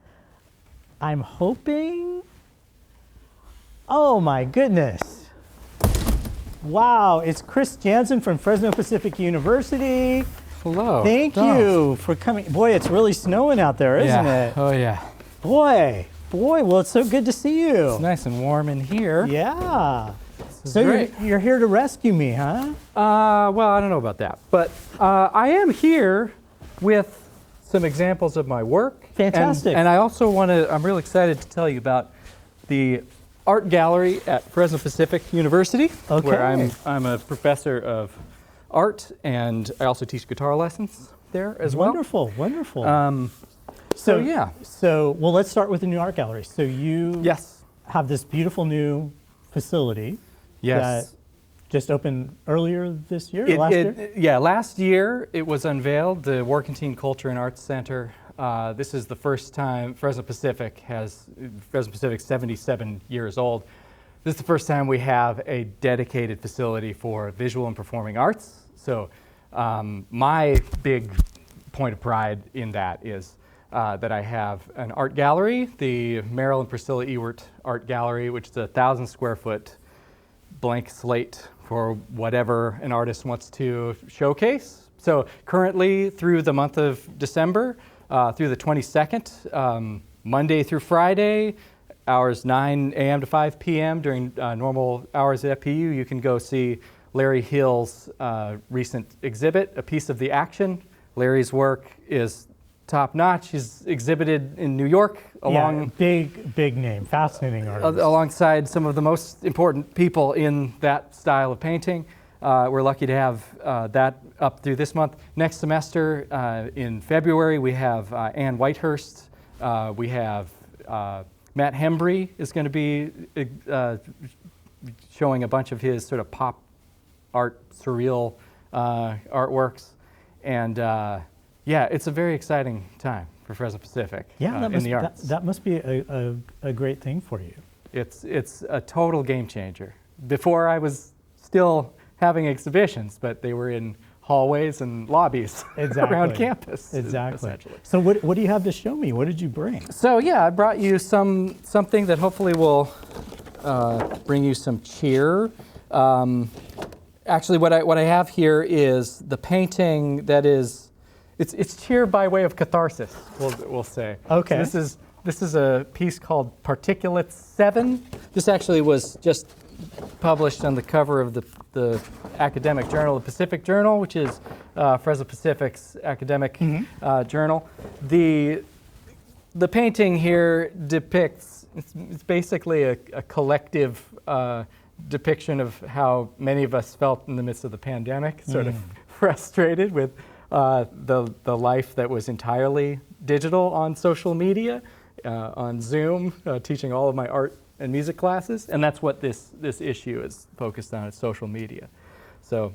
I'm hoping. Oh my goodness. Wow, it's Chris Janzen from Fresno Pacific University. Hello. Thank you for coming. Boy, it's really snowing out there, isn't it? Oh, yeah. Boy, well, it's so good to see you. It's nice and warm in here. Yeah. is So great. you're here to rescue me, huh? Well, I don't know about that, but I am here with some examples of my work. Fantastic. And I also I'm really excited to tell you about the art gallery at Fresno Pacific University, Okay. where I'm a professor of art, and I also teach guitar lessons there as well. Wonderful. So yeah. So, well, let's start with the new art gallery. So you Yes. have this beautiful new facility Yes. that just opened earlier this year, last year? Yeah, last year it was unveiled, the Workentine Culture and Arts Center. This is the first time Fresno Pacific's 77 years old. This is the first time we have a dedicated facility for visual and performing arts. So my big point of pride in that is that I have an art gallery, the Merrill and Priscilla Ewert Art Gallery, which is a 1,000 square foot blank slate for whatever an artist wants to showcase. So currently through the month of December, through the 22nd, Monday through Friday, hours 9 a.m. to 5 p.m. during normal hours at FPU, you can go see Larry Hill's recent exhibit, A Piece of the Action. Larry's work is top notch. He's exhibited in New York big name, fascinating artist. alongside some of the most important people in that style of painting. We're lucky to have that up through this month. Next semester, in February, we have Ann Whitehurst. We have Matt Hembry is going to be showing a bunch of his sort of pop art, surreal artworks. And yeah, it's a very exciting time for Fresno Pacific in the arts. That must be a great thing for you. It's a total game changer. Before I was still having exhibitions, but they were in hallways and lobbies around campus. Exactly. Essentially. So what do you have to show me? What did you bring? So yeah, I brought you something that hopefully will bring you some cheer. Actually, what I have here is the painting that is, it's cheer by way of catharsis, we'll say. Okay. So this is a piece called Particulates 7. This actually was just published on the cover of the academic journal, the Pacific Journal, which is Fresno Pacific's academic journal. The painting here depicts, it's basically a collective depiction of how many of us felt in the midst of the pandemic, sort of frustrated with the life that was entirely digital on social media, on Zoom, teaching all of my art and music classes, and that's what this issue is focused on, is social media. So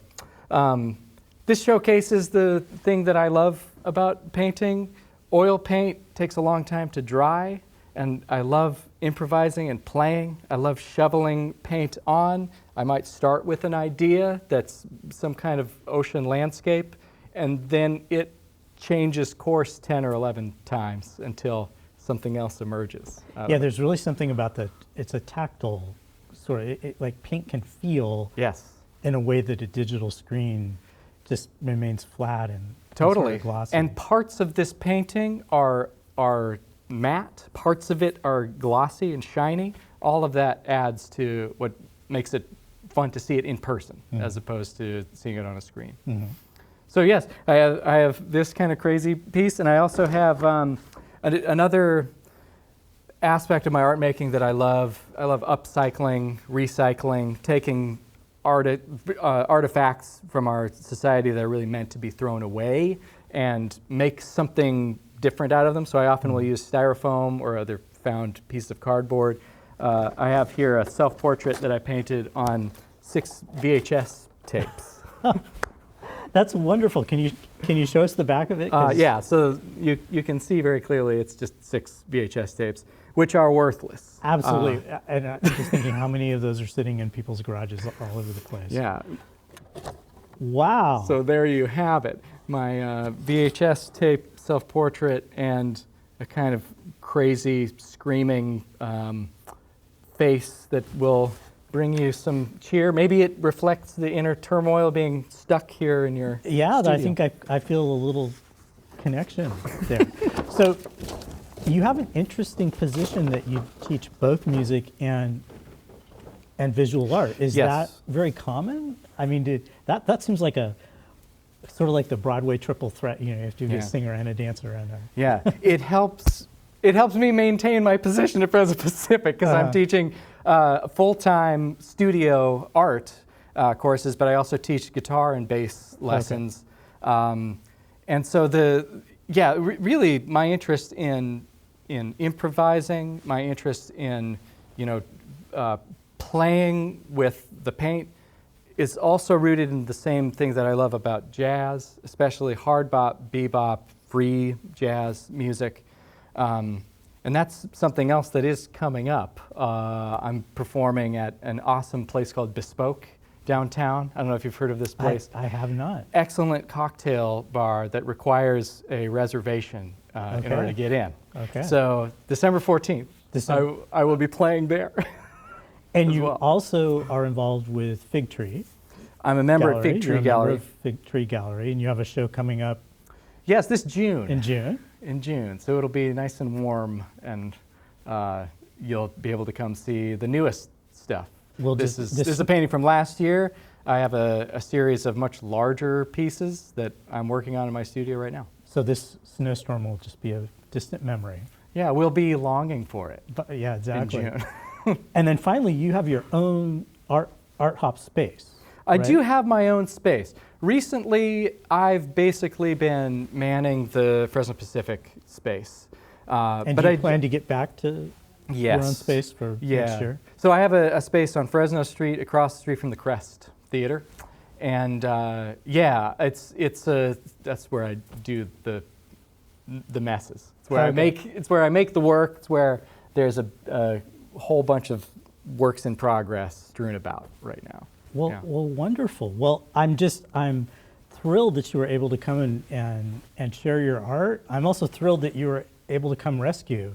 this showcases the thing that I love about painting. Oil paint takes a long time to dry, and I love improvising and playing. I love shoveling paint on. I might start with an idea that's some kind of ocean landscape, and then it changes course 10 or 11 times until something else emerges. Yeah, there's really something about it's a tactile sort of, like paint can feel in a way that a digital screen just remains flat and totally sort of glossy. And parts of this painting are matte, parts of it are glossy and shiny. All of that adds to what makes it fun to see it in person as opposed to seeing it on a screen. So yes, I have this kind of crazy piece, and I also have another aspect of my art making that I love. I love upcycling, recycling, taking artifacts from our society that are really meant to be thrown away and make something different out of them. So I often will use styrofoam or other found piece of cardboard. I have here a self-portrait that I painted on 6 VHS tapes. That's wonderful. Can you show us the back of it? Yeah, so you can see very clearly it's just 6 VHS tapes, which are worthless. Absolutely. And I'm just thinking how many of those are sitting in people's garages all over the place. Yeah. Wow. So there you have it. My VHS tape self-portrait and a kind of crazy screaming face that will bring you some cheer. Maybe it reflects the inner turmoil being stuck here in your Yeah, studio. I think I feel a little connection there. So you have an interesting position that you teach both music and visual art. Is Yes. that very common? I mean, that seems like a sort of like the Broadway triple threat. You know, you have to be Yeah. a singer and a dancer and a Yeah, it helps. It helps me maintain my position at Fresno Pacific because I'm teaching full-time studio art courses, but I also teach guitar and bass lessons. And so really my interest in improvising, my interest in playing with the paint is also rooted in the same things that I love about jazz, especially hard bop, bebop, free jazz music. And that's something else that is coming up. I'm performing at an awesome place called Bespoke downtown. I don't know if you've heard of this place. I have not. Excellent cocktail bar that requires a reservation in order to get in. Okay. So December 14th, I will be playing there. And you also are involved with Fig Tree. I'm a member Gallery. at Fig Tree You're a member Gallery. of Fig Tree Gallery, and you have a show coming up Yes, this June. in June. In June. So it'll be nice and warm, and you'll be able to come see the newest stuff. Well, this is a painting from last year. I have a series of much larger pieces that I'm working on in my studio right now. So this snowstorm will just be a distant memory. Yeah, we'll be longing for it. But yeah, exactly. In June. And then finally, you have your own art hop space. I right? do have my own space. Recently, I've basically been manning the Fresno Pacific space. And do you plan to get back to your own Yes. space for next year? So I have a space on Fresno Street across the street from the Crest Theater. And that's where I do the messes. It's where I make the work. It's where there's a whole bunch of works in progress strewn about right now. Well, Yeah. well, wonderful. Well, I'm thrilled that you were able to come and share your art. I'm also thrilled that you were able to come rescue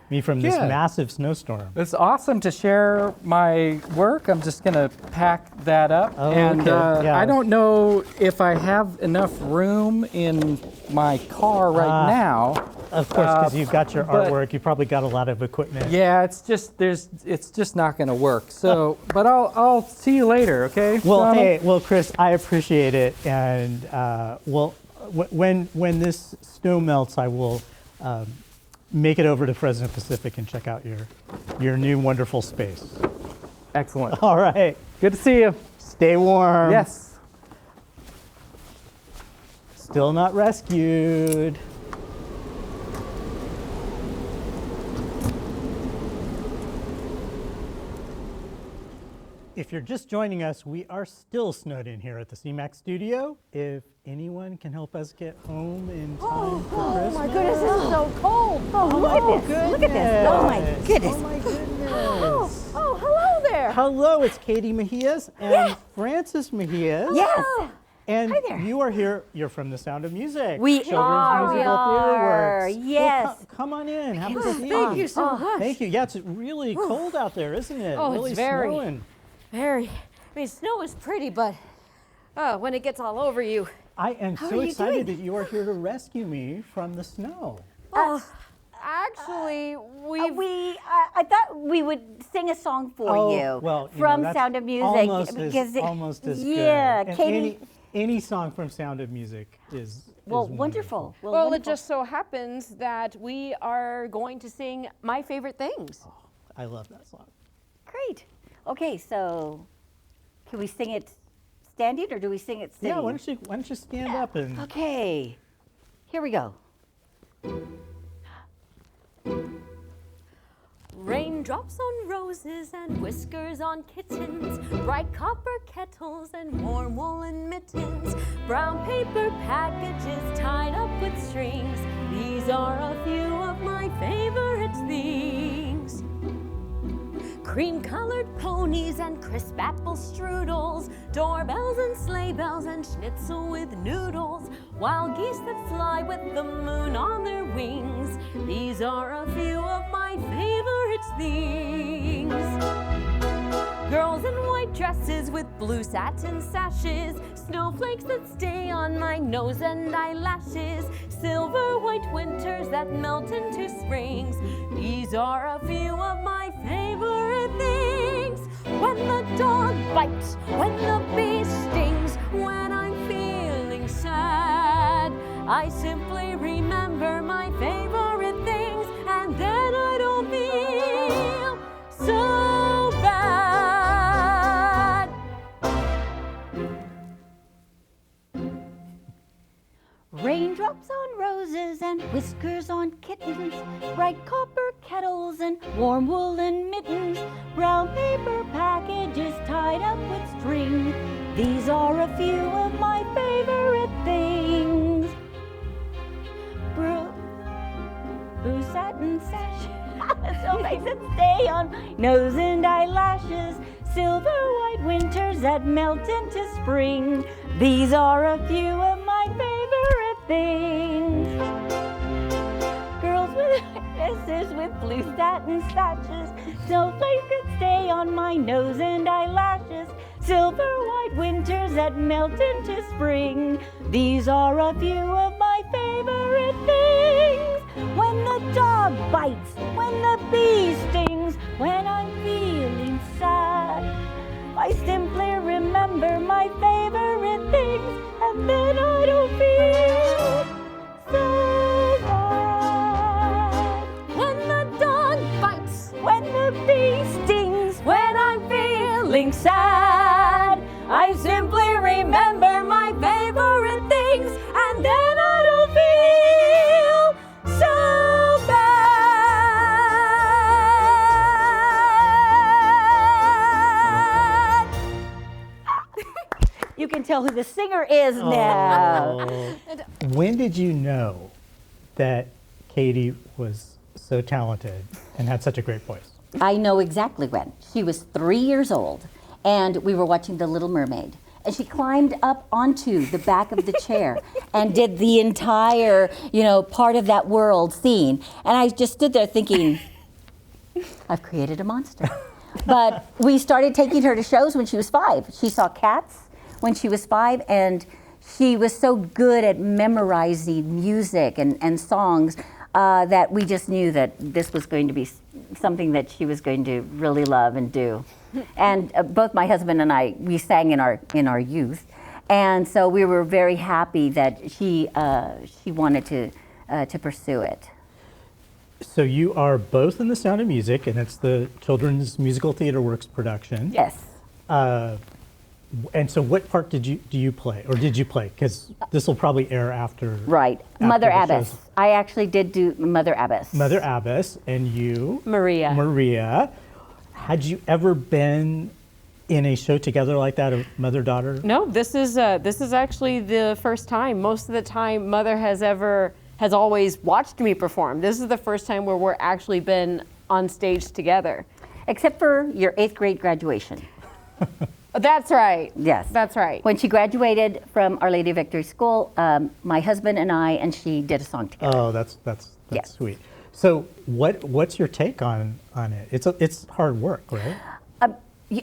me from this Yeah. massive snowstorm. It's awesome to share my work. I'm just going to pack that up. Oh, and okay. Yeah. I don't know if I have enough room in my car right now. Of course, because you've got your but- artwork. You probably got a lot of equipment. Yeah, it's just not going to work. So, but I'll see you later, okay? Well, Donald? Chris, I appreciate it, and when this snow melts, I will make it over to Fresno Pacific and check out your new wonderful space. Excellent. All right, Good to see you. stay warm. Yes. Still not rescued. If you're just joining us, we are still snowed in here at the CMAC studio. If anyone can help us get home in time for Christmas. My goodness, this is so cold. Oh, look at this. Look at this. Oh, my goodness. Oh, my goodness. Oh, hello there. Hello, it's Cady Mejias and Francis Mejias. Yes. And Hi there. you are here. You're from The Sound of Music. We Children's are. Musical We Theater are. Works. Yes. Well, come on in. Have a seat. Thank you so much. Thank you. Yeah, it's really cold out there, isn't it? Oh, really it's very. snowing. Very. I mean, snow is pretty, but when it gets all over you. I am How so are you excited doing? that you are here to rescue me from the snow. Actually, I thought we would sing a song for you. Well, from that's Sound of Music. almost as yeah, good. And Cady. any song from Sound of Music is wonderful. Well, it wonderful. just so happens that we are going to sing My Favorite Things. I love that song. Great. Okay, so can we sing it standing or do we sing it sitting? Yeah, why don't you stand up and Okay, here we go. Raindrops on roses and whiskers on kittens, bright copper kettles and warm woolen mittens, brown paper packages tied up with strings. These are a few of my favorite things. Cream-colored ponies and crisp apple strudels, doorbells and sleigh bells and schnitzel with noodles, wild geese that fly with the moon on their wings. These are a few of my favorite things. Girls in dresses with blue satin sashes, snowflakes that stay on my nose and eyelashes, silver white winters that melt into springs. These are a few of my favorite things. When the dog bites, when the bee stings, when I'm feeling sad, I simply remember my favorite things, and then I don't feel so bad. Raindrops on roses and whiskers on kittens, bright copper kettles and warm woolen mittens, brown paper packages tied up with string. These are a few of my favorite things. Blue satin sash, snowflakes that stay on my nose and eyelashes, silver white winters that melt into spring. These are a few of my favorite things. Girls with dresses with blue satin sashes, snowflakes that stay on my nose and eyelashes, silver white winters that melt into spring. These are a few of my favorite things. When the dog bites, when the bee stings, when I'm feeling sad, I simply remember my favorite things, and then I don't feel so bad. When the dog bites, when the bee stings, when I'm feeling sad, I simply remember my favorite things, and then I don't feel so bad. You can tell who the singer is now. When did you know that Cady was so talented and had such a great voice? I know exactly when. She was 3 years old, and we were watching The Little Mermaid. And she climbed up onto the back of the chair and did the entire, part of that world scene. And I just stood there thinking, I've created a monster. But we started taking her to shows when she was 5. She saw Cats when she was 5, and she was so good at memorizing music and songs that we just knew that this was going to be something that she was going to really love and do. And both my husband and I, we sang in our youth, and so we were very happy that she wanted to pursue it. So you are both in The Sound of Music, and it's the Children's Musical Theater Works production. Yes. And so what part did you play, or did you play? Because this will probably air after. Right. After Mother the Abbess. shows. I actually did do Mother Abbess. Mother Abbess, and you? Maria. Maria. Had you ever been in a show together like that, of mother-daughter? No, this is actually the first time. Most of the time, Mother has always watched me perform. This is the first time where we're actually been on stage together. Except for your 8th grade graduation. That's right. Yes. That's right. When she graduated from Our Lady of Victory School, my husband and I and she did a song together. Oh, that's Yes. sweet. So what's your take on it? It's hard work, right?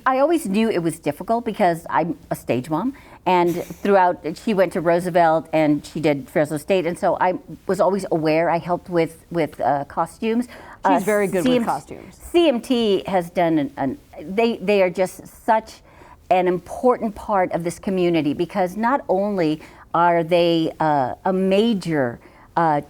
I always knew it was difficult because I'm a stage mom, and throughout she went to Roosevelt and she did Fresno State, and so I was always aware. I helped with costumes. She's very good with costumes. CMT has done they are just such an important part of this community, because not only are they a major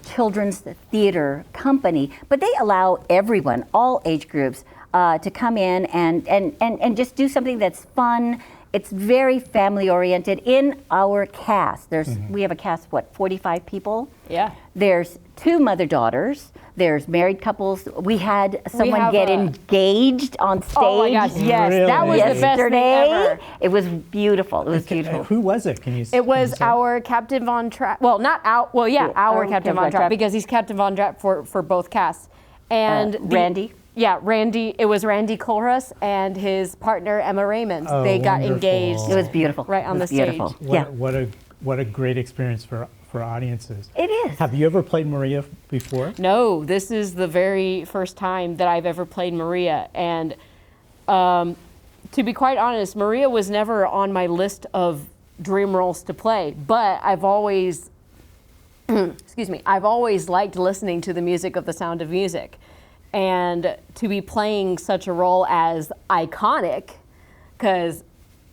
children's theater company, but they allow everyone, all age groups, to come in and just do something that's fun. It's very family oriented. In our cast, we have a cast of 45 people? Yeah. There's 2 mother-daughters. There's married couples. We had someone get engaged on stage. Oh my gosh, yes. Really? That was the best thing ever. It was beautiful. It was beautiful. Who was it? Can you? It was our Captain Von Trapp. Well, not our. Well, yeah, our Captain Von Trapp, because he's Captain Von Trapp for both casts. And Randy. Yeah, Randy. It was Randy Colress and his partner Emma Raymond. Oh, they got wonderful. It engaged. was beautiful. Right on the Beautiful. stage. Yeah. What a great experience for audiences. It is. Have you ever played Maria before? No, this is the very first time that I've ever played Maria, and to be quite honest, Maria was never on my list of dream roles to play, but I've always, excuse me, I've always liked listening to the music of The Sound of Music. And to be playing such a role as iconic, because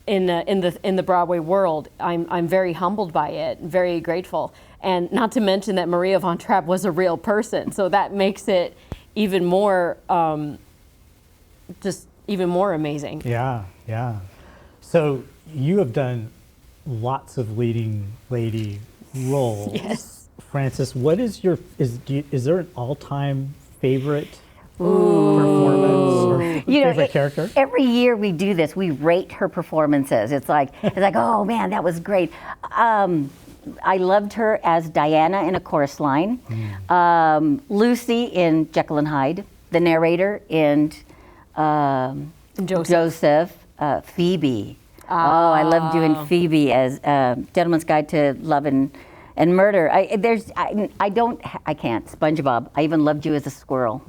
in the Broadway world, I'm very humbled by it, very grateful. And not to mention that Maria von Trapp was a real person, so that makes it even more, just even more amazing. Yeah, yeah. So you have done lots of leading lady roles. Yes. Frances, what is your, is there an all-time favorite performance or favorite character? Every year we do this, we rate her performances. It's like, oh man, that was great. I loved her as Diana in A Chorus Line, Lucy in Jekyll and Hyde, the narrator in Joseph, Phoebe. Oh, I loved doing Phoebe as Gentleman's Guide to Love and Murder. I can't. SpongeBob. I even loved you as a squirrel.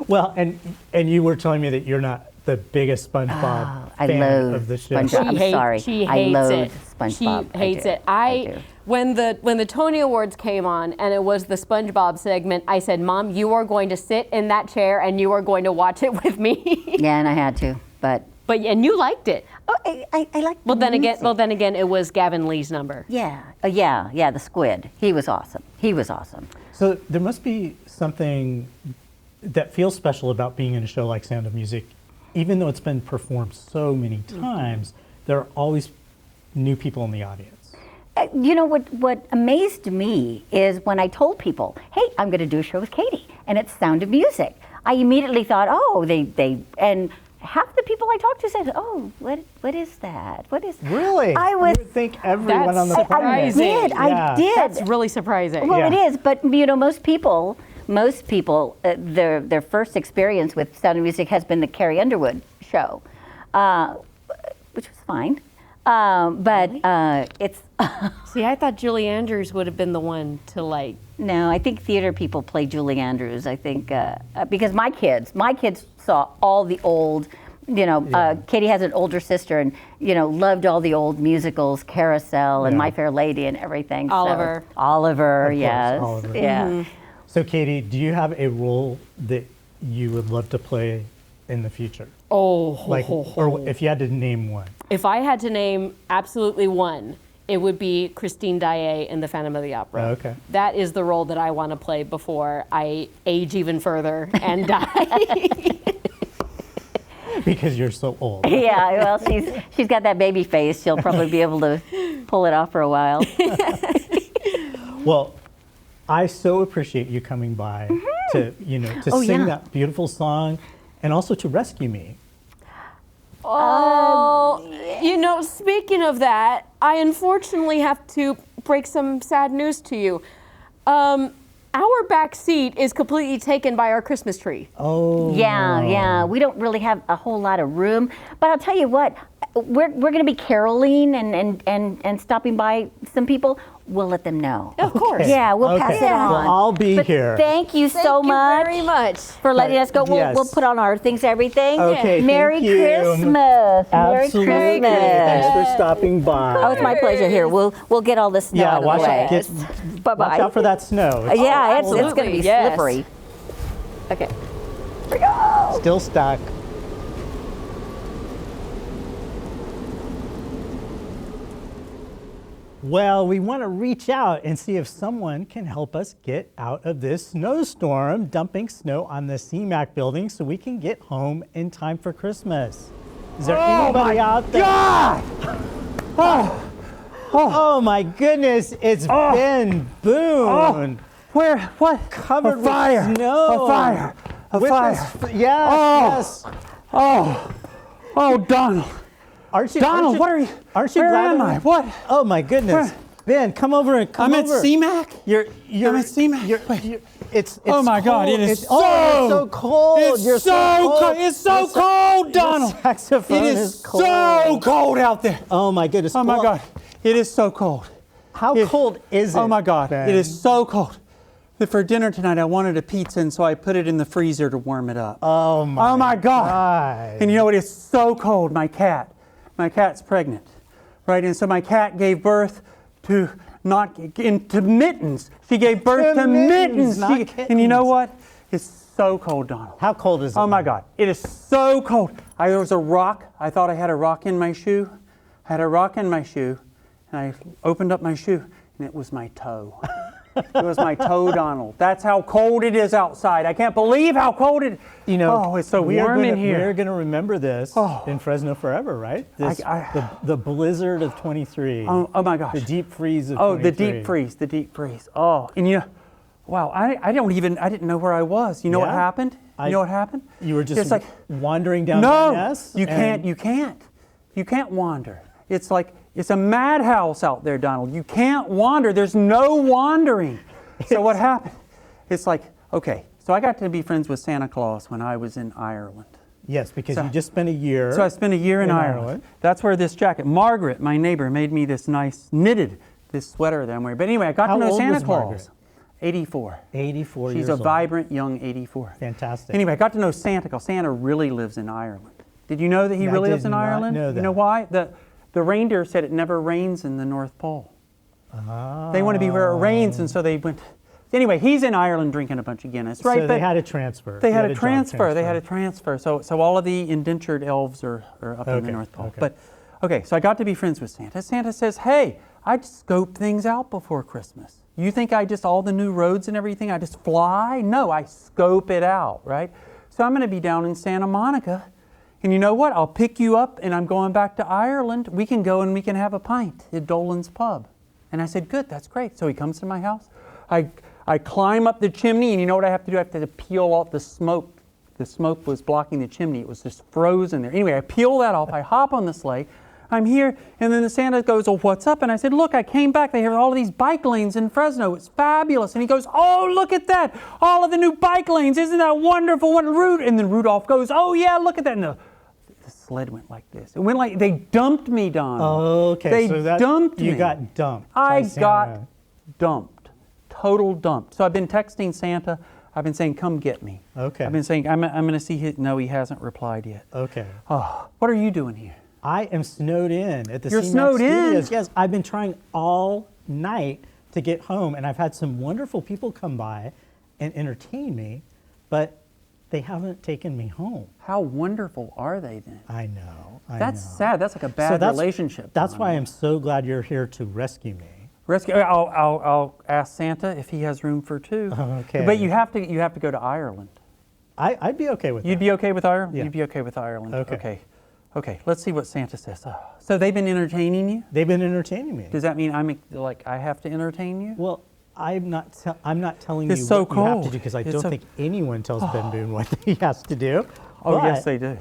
Well, and you were telling me that you're not the biggest SpongeBob fan of the show. SpongeBob. I'm sorry. She I hates loathe it. SpongeBob. She hates it. I do. When the Tony Awards came on and it was the SpongeBob segment, I said, "Mom, you are going to sit in that chair and you are going to watch it with me." Yeah, and I had to, but you liked it. Oh, I liked. Well, then again, it was Gavin Lee's number. Yeah, yeah, the squid. He was awesome. So there must be something that feels special about being in a show like Sound of Music. Even though it's been performed so many times, there are always new people in the audience. You know what amazed me is when I told people, "Hey, I'm going to do a show with Cady, and it's Sound of Music." I immediately thought, "Oh, they and." Half the people I talked to said, "Oh, what is that? What is?" Really? I would think everyone on the planet. I did. That's really surprising. Well, it is, but most people, their first experience with Sound of Music has been the Carrie Underwood show, which was fine. But it's. See, I thought Julie Andrews would have been the one to like. No, I think theater people play Julie Andrews. I think because my kids saw all the old. Cady has an older sister, and loved all the old musicals, Carousel and My Fair Lady and everything. Oliver. So, Oliver, Of yes, course, Oliver. yeah. So, Cady, do you have a role that you would love to play in the future? Or if you had to name one. If I had to name absolutely one, it would be Christine Daae in The Phantom of the Opera. Oh, okay. That is the role that I want to play before I age even further and die. Because you're so old. Yeah, well, she's got that baby face. She'll probably be able to pull it off for a while. Well, I so appreciate you coming by to sing that beautiful song, and also to rescue me. Speaking of that, I unfortunately have to break some sad news to you. Our back seat is completely taken by our Christmas tree. Oh. Yeah. We don't really have a whole lot of room, but I'll tell you what, we're going to be caroling and stopping by some people. We'll let them know. Of course. Yeah, we'll pass it on. Well, I'll be here. Thank you so much. Very much for letting us go. We'll put on our things, everything. Okay. Merry thank you. Christmas. Absolutely. Merry Christmas. Thanks for stopping by. Oh, it's my pleasure. Here, we'll get all this snow out of the way. Bye-bye. Watch out for that snow. It's going to be slippery. Okay. Here we go. Still stuck. Well, we want to reach out and see if someone can help us get out of this snowstorm, dumping snow on the CMAC building so we can get home in time for Christmas. Is there anybody out there? God! Oh my goodness, it's Ben Boone. Where? What? Covered fire. with snow. A fire. A fire. Yes. Oh, Donald. Aren't you, Donald, what are you? Aren't you Where glad am I? What? Oh my goodness. Ben, come over and come I'm over. at CMAC? I'm at CMAC. It's oh my God, cold. it is it's so cold. It's so cold. It's so cold, Donald. Your saxophone it is cold. so cold out there. Oh my goodness. Oh my God. It is so cold. How cold is it? Oh my God. Ben? It is so cold. that for dinner tonight I wanted a pizza, and so I put it in the freezer to warm it up. Oh my God. God. And you know what? It's so cold. My cat's pregnant, right? And so my cat gave birth to into mittens. She gave birth to mittens. And you know what? It's so cold, Donald. How cold is it? Oh my God. It is so cold. There was a rock. I thought I had a rock in my shoe. I had a rock in my shoe, and I opened up my shoe, and it was my toe. It was my toe, Donald. That's how cold it is outside. I can't believe how cold it is. You know, oh, it's so warm in here. We're going to remember this in Fresno forever, right? This, the blizzard of 23. Oh my gosh. The deep freeze of 23. Oh, the deep freeze. Oh, and you know, wow, I didn't know where I was. You know what happened? You know what happened? You were just like wandering down No, Ness you can't wander. It's like, it's a madhouse out there, Donald. You can't wander. There's no wandering. So what happened? It's like, okay, so I got to be friends with Santa Claus when I was in Ireland. Yes, because you just spent a year. So I spent a year in Ireland. That's where this jacket, Margaret, my neighbor, made me this nice this sweater that I'm wearing. But anyway, I got to know Santa Claus. Margaret? 84. 84 She's years a old. vibrant young 84. Fantastic. Anyway, I got to know Santa because Santa really lives in Ireland. Did you know that he really lives in Ireland? Know that. You know why? The reindeer said it never rains in the North Pole. They want to be where it rains, and so they went. Anyway, he's in Ireland drinking a bunch of Guinness, right? So they had a transfer. They had a transfer. They had a transfer. So all of the indentured elves are up in the North Pole. Okay. But okay, so I got to be friends with Santa. Santa says, "Hey, I just scope things out before Christmas. You think all the new roads and everything, I just fly? No, I scope it out, right? So I'm going to be down in Santa Monica. And you know what? I'll pick you up, and I'm going back to Ireland. We can go and we can have a pint at Dolan's Pub." And I said, "Good, that's great." So he comes to my house. I climb up the chimney, and you know what I have to do? I have to peel off the smoke. The smoke was blocking the chimney. It was just frozen there. Anyway, I peel that off. I hop on the sleigh. I'm here, and then the Santa goes, "Oh, what's up?" And I said, "Look, I came back. They have all of these bike lanes in Fresno. It's fabulous." And he goes, "Oh, look at that. All of the new bike lanes. Isn't that wonderful?" And then Rudolph goes, "Oh, yeah, look at that." And the sled went like this. It went like, they dumped me, Don. Oh, okay. They dumped me. You got dumped. I got dumped. Total dumped. So I've been texting Santa. I've been saying, "Come get me." Okay. I've been saying, I'm going to see his. No, he hasn't replied yet. Okay. Oh, what are you doing here? I am snowed in at the You're CMAC snowed Studios. in? Yes, I've been trying all night to get home, and I've had some wonderful people come by and entertain me, but they haven't taken me home. How wonderful are they then? I know. That's sad. That's like a bad relationship. That's why I'm so glad you're here to rescue me. I'll ask Santa if he has room for two. Okay. But you have to go to Ireland. I'd be okay with that. You'd be okay with Ireland? Yeah. You'd be okay with Ireland. Okay. Okay, let's see what Santa says. So they've been entertaining you? They've been entertaining me. Does that mean I have to entertain you? Well, I'm not telling It's you so what you have to cold. do because I It's don't so- think anyone tells Ben Boone what he has to do. Oh, But yes, they do.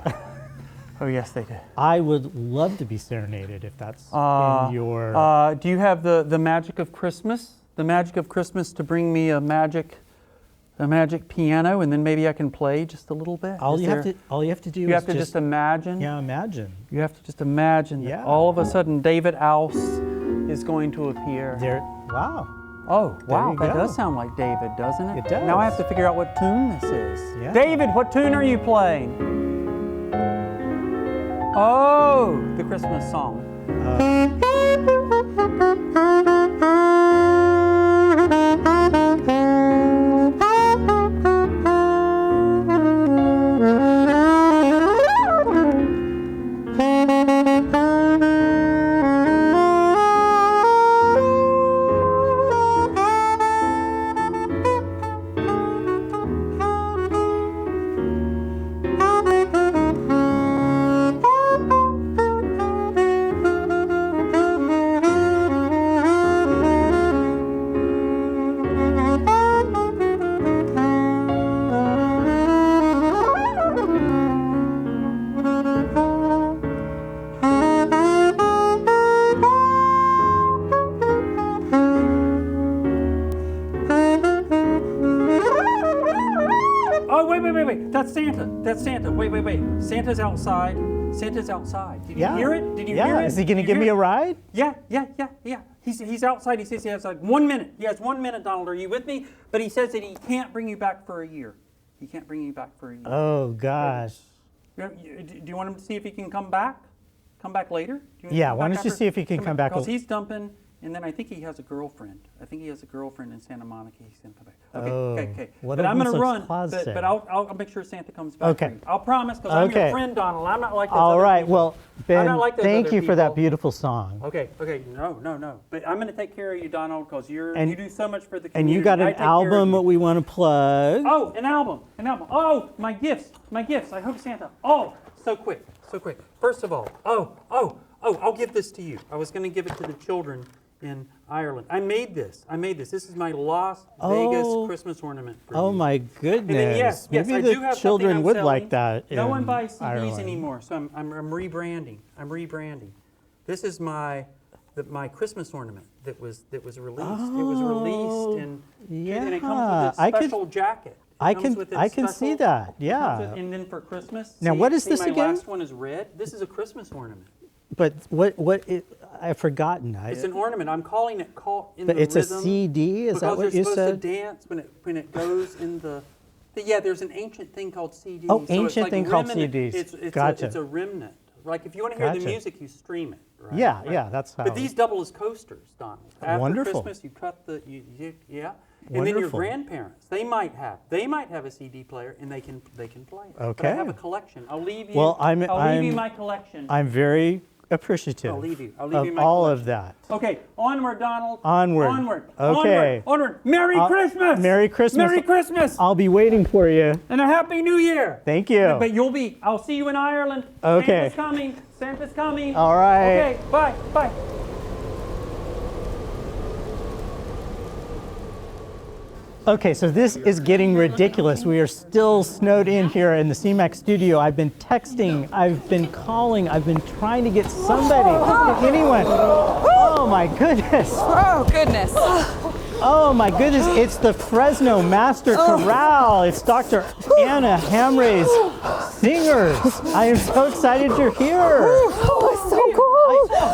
Oh, yes, they do. I would love to be serenaded if that's in your... Do you have the magic of Christmas? The magic of Christmas to bring me a magic piano, and then maybe I can play just a little bit? All you have to do is just imagine. Yeah, imagine. You have to just imagine that all of a sudden David Ouse is going to appear. Wow. Oh, wow, you that go. does sound like David, doesn't it? It does. Now I have to figure out what tune this is. Yeah. David, what tune are you playing? Oh, the Christmas song. that's Santa. That's Santa. Wait. Santa's outside. Santa's outside. Did you hear it? Did you hear it? Is he going to give me a ride? Yeah. He's outside. He says he has like 1 minute. He has 1 minute, Donald. Are you with me? But he says that he can't bring you back for a year. He can't bring you back for a year. Oh, gosh. Do you want him to see if he can come back? Come back later? Yeah, why don't you see if he can come back? Because he's dumping, and then I think he has a girlfriend. I think he has a girlfriend in Santa Monica. He's going to come back. Okay. What But I'm going to run, closet? but I'll make sure Santa comes back. Okay. For you. I'll promise, because I'm your friend, Donald. I'm not like those All other right. people. Well, I'm Ben, not like those thank other you for that people. beautiful song. Okay. No. But I'm going to take care of you, Donald, because you do so much for the community. And you got I an take care of album you. that we want to plug. Oh, an album. Oh, my gifts. I hope Santa. Oh, so quick. First of all, I'll give this to you. I was going to give it to the children in Ireland. I made this. This is my Las Vegas Christmas ornament for you. Oh my goodness. And then, yes, Maybe I the do have children something I'm would selling. like that. No one in buys CDs Ireland. anymore, so I'm rebranding. This is my Christmas ornament that was released. It was released and it comes with a special jacket. I can see that. Yeah. And then for Christmas. Now, what is this my again? last one is red. This is a Christmas ornament. But I've forgotten. It's an ornament. I'm calling it in but the it's rhythm. A CD. Is that what you said? Because you're supposed to dance when it goes in the. Yeah, there's an ancient thing called CDs. Oh, so ancient it's like thing called remnant. CDs. Gotcha. It's a remnant. Like if you want to hear the music, you stream it. Right? Yeah, that's how. But these double as coasters, Donald. After Wonderful. Christmas, you cut the yeah. And then your grandparents, they might have a CD player and they can play it. Okay. But I have a collection. I'll leave you. Well, I'll leave you my collection. I'm very appreciative. I'll leave you of my all collection. of that. Okay, onward, Donald. Onward. Okay. Onward. Merry Christmas. Merry Christmas. Merry Christmas. I'll be waiting for you. And a Happy New Year. Thank you. But I'll see you in Ireland. Okay. Santa's coming. All right. Okay, bye. Okay, so this is getting ridiculous. We are still snowed in here in the CMAC studio. I've been texting, I've been calling, I've been trying to get somebody, anyone. Oh my goodness. Oh goodness. Oh my goodness, it's the Fresno Master Chorale. It's Dr. Anna Hamre's singers. I am so excited you're here. Oh, it's so cool.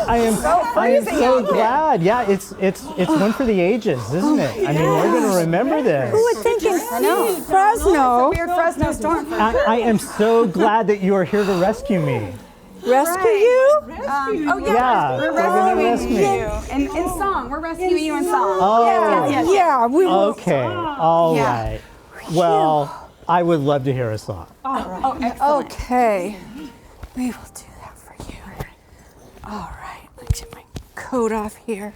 I am so glad. Yeah, it's one for the ages, isn't it? I mean, we're going to remember this. Who would think in Fresno? Weird Fresno storm. I am so glad that you are here to rescue me. Rescue you? Yeah, we're rescuing you. In song, we're rescuing you in song. Oh, yeah, we will. Okay, all right. Well, I would love to hear a song. All right. Okay, we will do that for you. All right, let's get my coat off here.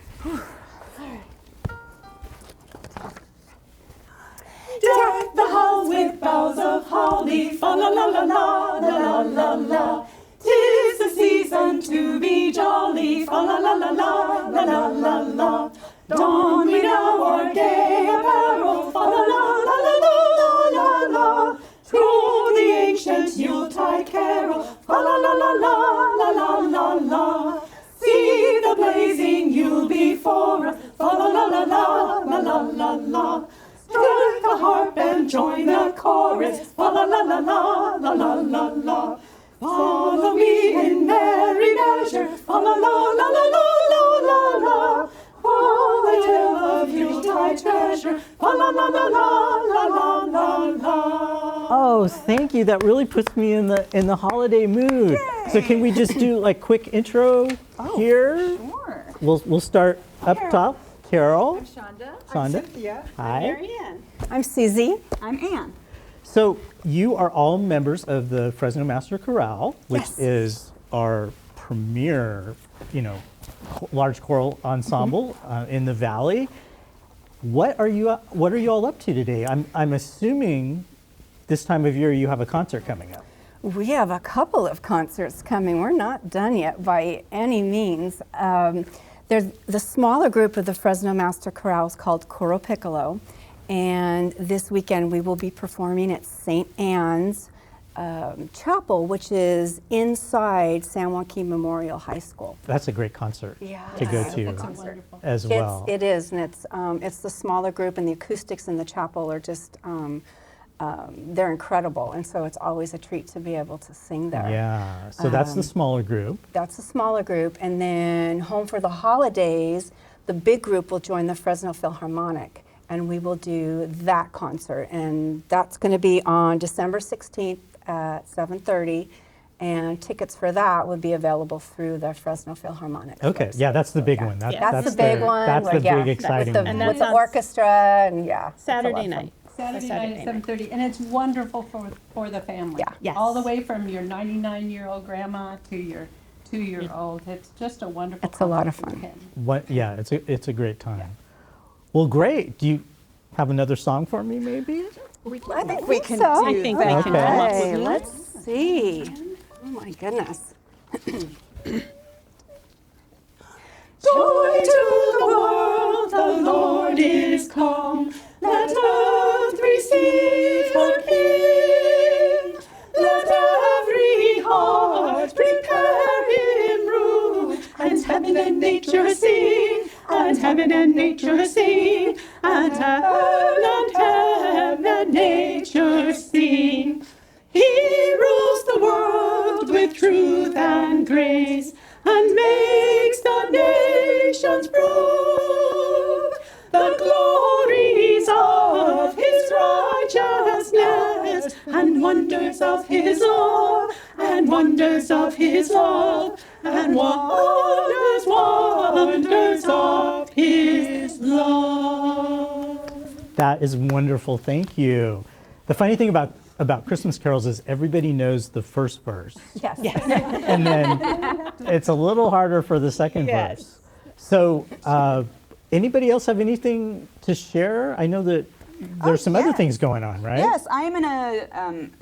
Deck the halls with boughs of holly, fa la la la la la la la. 'Tis the season to be jolly, fa la la la la la la la. Don we now our gay apparel, fa la la la la la la. Scroll the ancient Yuletide carol, fa la la la la la la la. See the blazing Yule before us, fa la la la la la la la. Strike the harp and join the chorus, fa la la la la la la la. Follow me in merry measure, fa la la la la la la la. While I tell of Yuletide treasure, fa la la la la la la la. Oh, thank you. That really puts me in the holiday mood. Yay. So can we just do like quick intro here? Sure. We'll start up top. Carol. I'm Shonda. Shonda. I'm Cynthia. Hi. I'm Marianne. I'm Susie. I'm Ann. So you are all members of the Fresno Master Chorale, which is our premier, large choral ensemble in the Valley. What are you all up to today? I'm assuming this time of year you have a concert coming up. We have a couple of concerts coming. We're not done yet by any means. There's the smaller group of the Fresno Master Chorale is called Coro Piccolo, and this weekend we will be performing at St. Anne's Chapel, which is inside San Joaquin Memorial High School. That's a great concert to go to as well. It is, and it's the smaller group, and the acoustics in the chapel are just they're incredible, and so it's always a treat to be able to sing there. Yeah, so that's the smaller group. That's a smaller group, and then Home for the Holidays, the big group will join the Fresno Philharmonic, and we will do that concert, and that's going to be on December 16th at 7:30, and tickets for that would be available through the Fresno Philharmonic. Okay, yeah, that's the big one. That's the big one. That's the big exciting with one. with the orchestra, and yeah. it's a lot of Saturday fun. night. Saturday night at 7:30, and it's wonderful for the family. Yeah. Yes. All the way from your 99-year-old grandma to your 2-year-old. It's just a wonderful. It's a lot of concert fun. weekend. Yeah, it's a great time. Well, great. Do you have another song for me, maybe? I think we can so. do I think we that. can come up with Okay, one. let's see. Oh my goodness. Joy to the world, the Lord is come. Let earth receive her King. Let every heart prepare him room. And heaven and nature sing, and heaven and nature sing, and heaven and nature sing. He rules the world with truth and grace, and makes the nations prove the glories of his righteousness, and wonders of his love, and wonders of his love, and wonders of his love. That is wonderful. Thank you. The funny thing about Christmas carols is everybody knows the first verse. Yes. And then it's a little harder for the second verse. So anybody else have anything to share? I know that there's some other things going on, right? Yes, I am in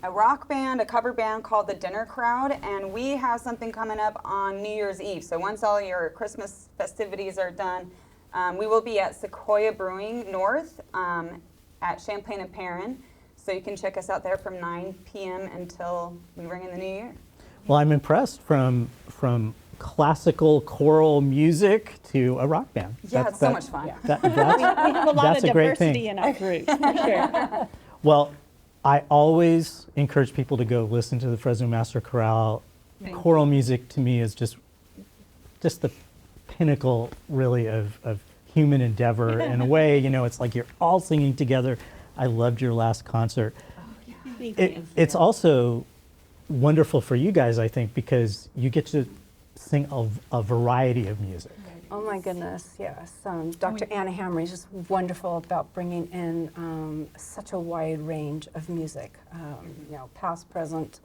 a rock band, a cover band called the Dinner Crowd, and we have something coming up on New Year's Eve. So once all your Christmas festivities are done, we will be at Sequoia Brewing North at Champlain and Perrin. So you can check us out there from 9 p.m. until we ring in the new year. Well, I'm impressed from classical choral music to a rock band. Yeah, it's so much fun. We have a lot that's of a great thing. diversity in our group, for sure. Well, I always encourage people to go listen to the Fresno Master Chorale. Choral music to me is just the pinnacle, really, of human endeavor. In a way, it's like you're all singing together. I loved your last concert. It's also wonderful for you guys, I think, because you get to sing a variety of music. Oh my goodness, yes. Dr. Anna Hammer is just wonderful about bringing in such a wide range of music, past, present.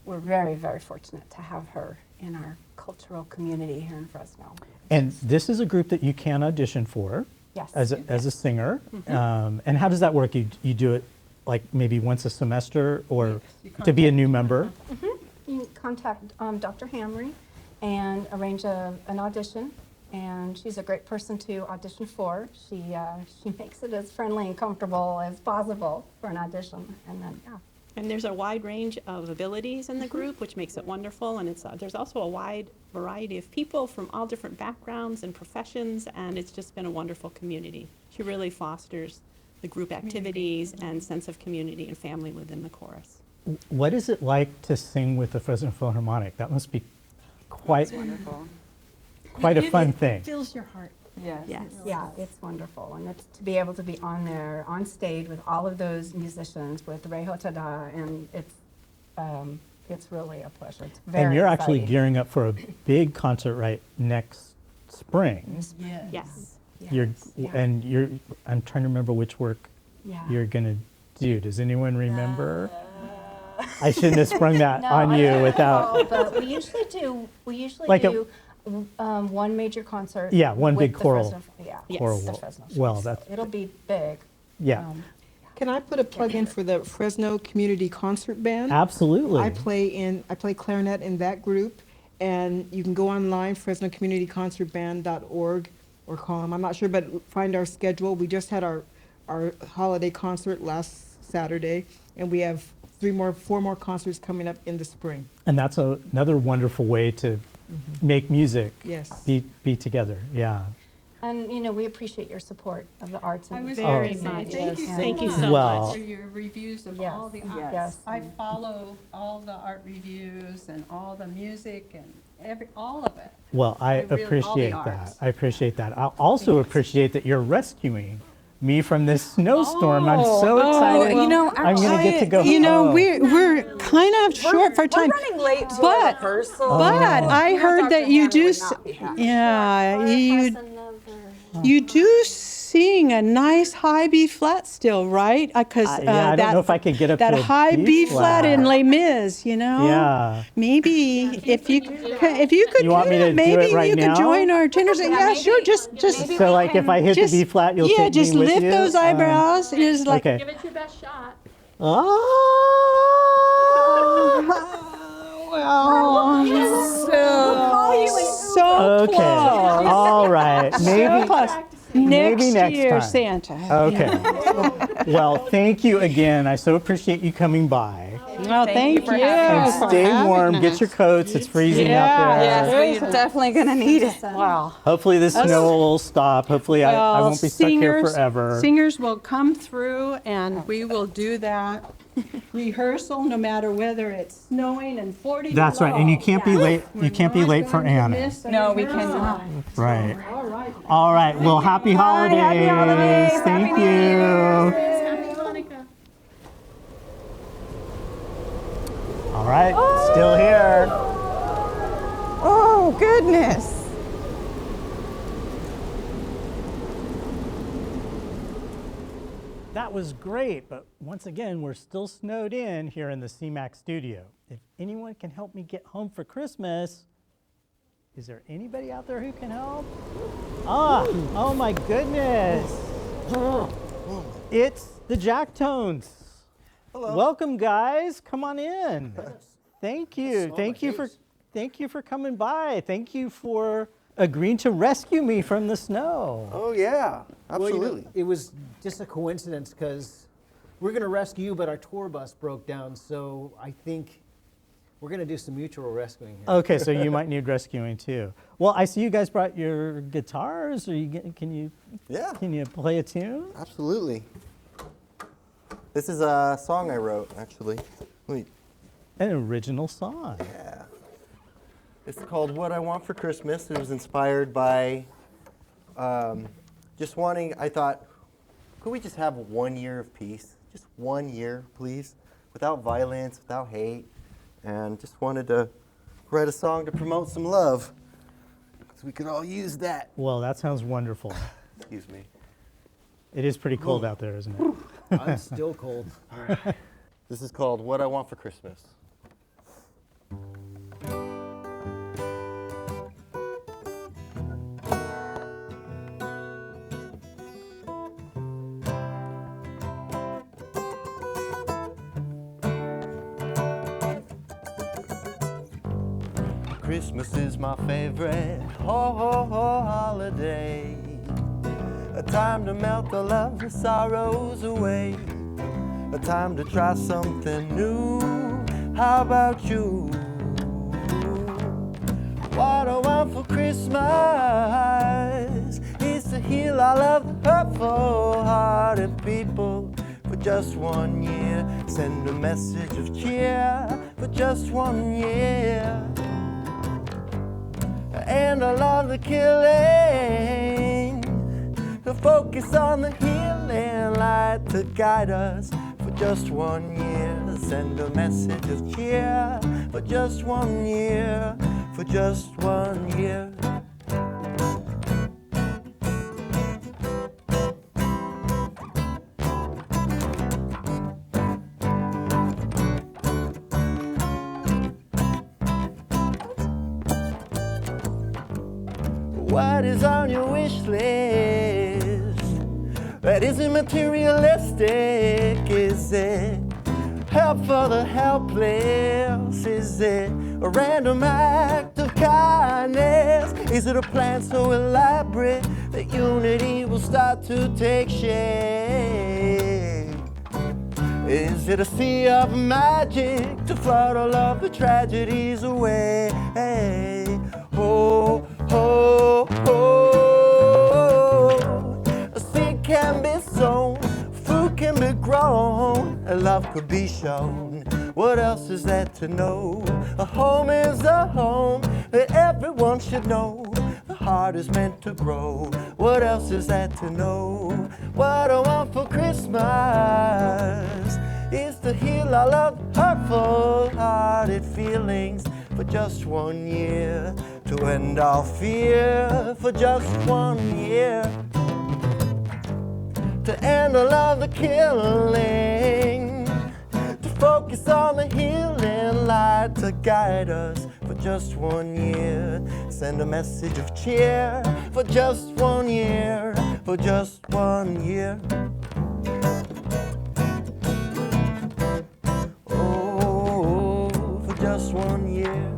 We're very, very fortunate to have her in our cultural community here in Fresno. And this is a group that you can audition for. Yes. As a singer. And how does that work? You do it like maybe once a semester, or to be a new member? You can contact Dr. Hamry and arrange an audition. And she's a great person to audition for. She makes it as friendly and comfortable as possible for an audition. And then, yeah. And there's a wide range of abilities in the group, which makes it wonderful. And there's also a wide variety of people from all different backgrounds and professions, and it's just been a wonderful community. She really fosters the group activities and sense of community and family within the chorus. What is it like to sing with the Fresno Philharmonic? That must be quite a fun thing. It fills your heart. Yes. Yes. Yeah, it's wonderful. And it's to be able to be on there, on stage with all of those musicians, with Ray Hotada, and it's really a pleasure. It's very And you're actually exciting. gearing up for a big concert next spring. Yes. I'm trying to remember which work you're going to do. Does anyone remember? I shouldn't have sprung that on you without. But we usually do one major concert. Yeah, one with big the choral. Fresno, choral. the Fresno Well, Show. that's So it'll be big. Yeah. Can I put a plug in for the Fresno Community Concert Band? Absolutely. I play clarinet in that group, and you can go online, FresnoCommunityConcertBand.org, or call them. I'm not sure, but find our schedule. We just had our holiday concert last Saturday, and we have 4 more concerts coming up in the spring. And that's another wonderful way to make music. Yes. Be together. Yeah. And, you know, we appreciate your support of the arts. I and was very very much. Thank you so Well- much for your reviews of all the art. Yes. I follow all the art reviews and all the music and all of it. Well, I really- all the appreciate that. arts. I appreciate that. I also appreciate that you're rescuing me from this snowstorm. I'm so excited. You know, I'm going to get to go You know, home. we're kind of short for time. We're running late to But- our rehearsal. But I heard that you do, you do sing a nice high B flat still, right? Because yeah, I don't know if I could get up that to a high B flat in Les Mis, you know. Yeah. Maybe if you could, You want me to do maybe it right you now? could join our tenors. Yeah, sure. Just So like if I hit the B flat, you'll yeah, take just me with lift you? those eyebrows. Just like okay. Give it your best shot. So Okay. close. All right. Maybe. So close. Maybe next year, time. Santa. Okay. Well, thank you again. I so appreciate you coming by. Well, thank you. And stay warm. Get your coats. It's freezing out there. Yes, we're definitely going to need it. Wow. Hopefully the snow will stop. Hopefully I Well, won't be stuck here singers- forever. Singers will come through and we will do that rehearsal no matter whether it's snowing and 40 That's right. And you can't be late. You can't be late for Anna. No, we cannot. Right. All right. Well, happy holidays. Happy holidays. Thank Happy New you. Happy Hanukkah. All right. Still here. Oh, goodness. That was great, but once again, we're still snowed in here in the CMAC studio. If anyone can help me get home for Christmas, is there anybody out there who can help? Oh my goodness. It's the Jacktones. Hello. Welcome, guys. Come on in. Thank you. Thank you for coming by. Thank you for agreeing to rescue me from the snow. Oh yeah, Well, absolutely. you know, it was just a coincidence because we're going to rescue you, but our tour bus broke down, so I think we're going to do some mutual rescuing here. Okay, so you might need rescuing too. Well, I see you guys brought your guitars. Can you play a tune? Absolutely. This is a song I wrote, actually. Wait. An original song. Yeah. It's called What I Want for Christmas. It was inspired by just wanting, I thought, could we just have 1 year of peace? Just 1 year, please, without violence, without hate. And just wanted to write a song to promote some love. So we could all use that. Well, that sounds wonderful. Excuse me. It is pretty cold out there, isn't it? I'm still cold. All right. This is called What I Want for Christmas. Christmas is my favorite holiday. A time to melt the love and sorrows away. A time to try something new. How about you? What I want for Christmas is to heal all of the hurtful-hearted people. For just 1 year, send a message of cheer. For just 1 year. And I love the killing, to focus on the healing light to guide us. For just 1 year, send a message of cheer. For just 1 year, for just 1 year. What is on your wish list that isn't materialistic? Is it help for the helpless? Is it a random act of kindness? Is it a plan so elaborate that unity will start to take shape? Is it a sea of magic to flood all of the tragedies away? Oh, oh, oh. and love could be shown. What else is there to know? A home is a home that everyone should know. A heart is meant to grow. What else is there to know? What I want for Christmas is to heal all of hurtful-hearted feelings for just 1 year, to end all fear for just 1 year, to end all of the killing, to focus on the healing light to guide us for just 1 year, send a message of cheer for just 1 year, for just 1 year. Oh, for just 1 year.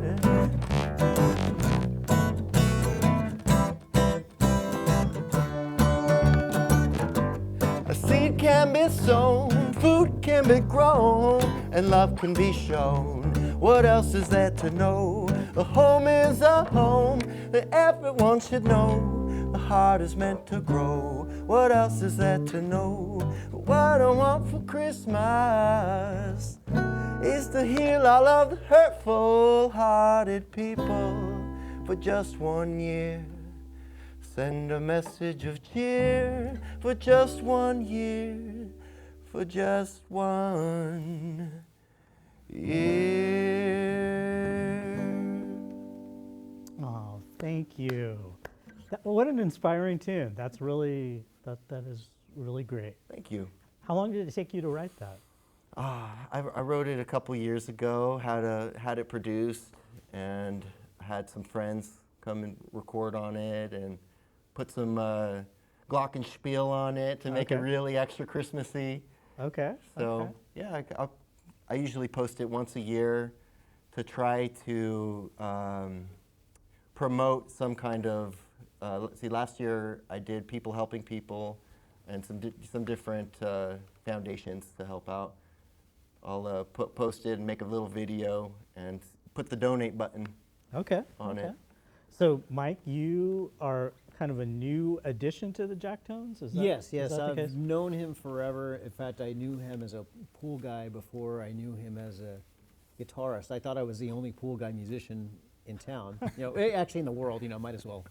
A seed can be sown, food can be grown, and love can be shown. What else is there to know? A home is a home that everyone should know. A heart is meant to grow. What else is there to know? What I want for Christmas is to heal all of the hurtful-hearted people for just 1 year. Send a message of cheer for just 1 year, for just 1 year. Oh, thank you. What an inspiring tune. That's really, that is really great. Thank you. How long did it take you to write that? I wrote it a couple years ago, had it produced, and had some friends come and record on it, and put some glockenspiel on it to make it really extra Christmassy. Okay. So, yeah, I usually post it once a year to try to promote some kind of, let's see, last year I did People Helping People and some different foundations to help out. I'll post it and make a little video and put the donate button on it. So, Mike, you are kind of a new addition to the Jacktones? Is that, yes, is that the I've case? known him forever. In fact, I knew him as a pool guy before I knew him as a guitarist. I thought I was the only pool guy musician in town, actually in the world, might as well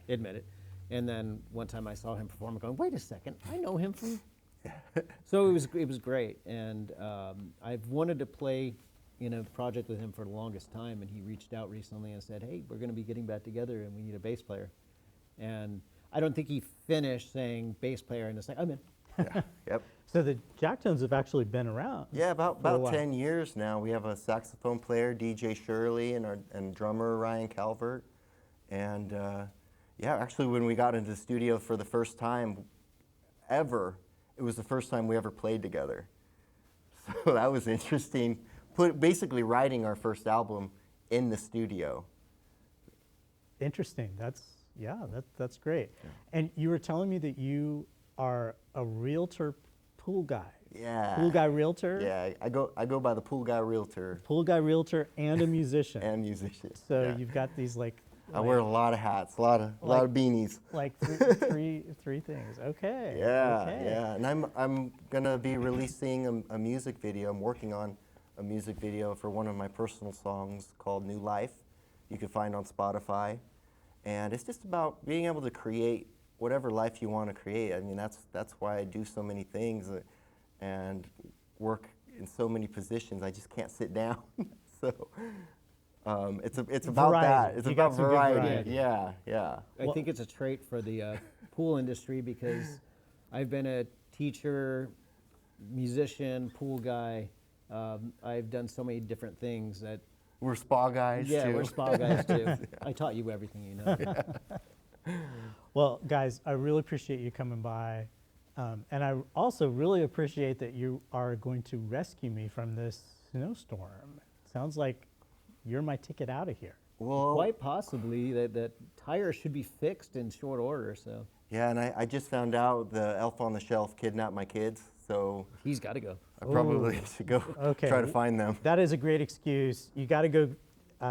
admit it. And then one time I saw him perform, going, wait a second, I know him from... So it was great, and I've wanted to play in a project with him for the longest time, and he reached out recently and said, hey, we're going to be getting back together and we need a bass player. And I don't think he finished saying bass player, and it's like, I'm in. Yeah. Yep. So the Jacktones have actually been around. Yeah, about 10 years now. We have a saxophone player, DJ Shirley, and drummer Ryan Calvert. And yeah, actually when we got into the studio for the first time ever, it was the first time we ever played together. So that was interesting. Basically writing our first album in the studio. Interesting. That's great. Yeah. And you were telling me that you are a realtor pool guy. Yeah. Pool guy realtor? Yeah, I go by the pool guy realtor. Pool guy realtor and a musician. And musician. So you've got these I wear a lot of hats, a lot of beanies. Like three things. Okay. Yeah, okay. yeah. And I'm gonna be releasing a music video. I'm working on a music video for one of my personal songs called New Life. You can find on Spotify. And it's just about being able to create whatever life you want to create. I mean, that's why I do so many things and work in so many positions. I just can't sit down. So it's about variety. that. It's about variety. Yeah, yeah. I think it's a trait for the pool industry, because I've been a teacher, musician, pool guy. I've done so many different things that we're spa guys too. Yeah, we're spa guys too. I taught you everything you know. Yeah. Well, guys, I really appreciate you coming by. And I also really appreciate that you are going to rescue me from this snowstorm. Sounds like you're my ticket out of here. Well, quite possibly that tire should be fixed in short order. So. Yeah, and I just found out the elf on the shelf kidnapped my kids, so he's got to go. I probably should go try to find them. That is a great excuse. You got to go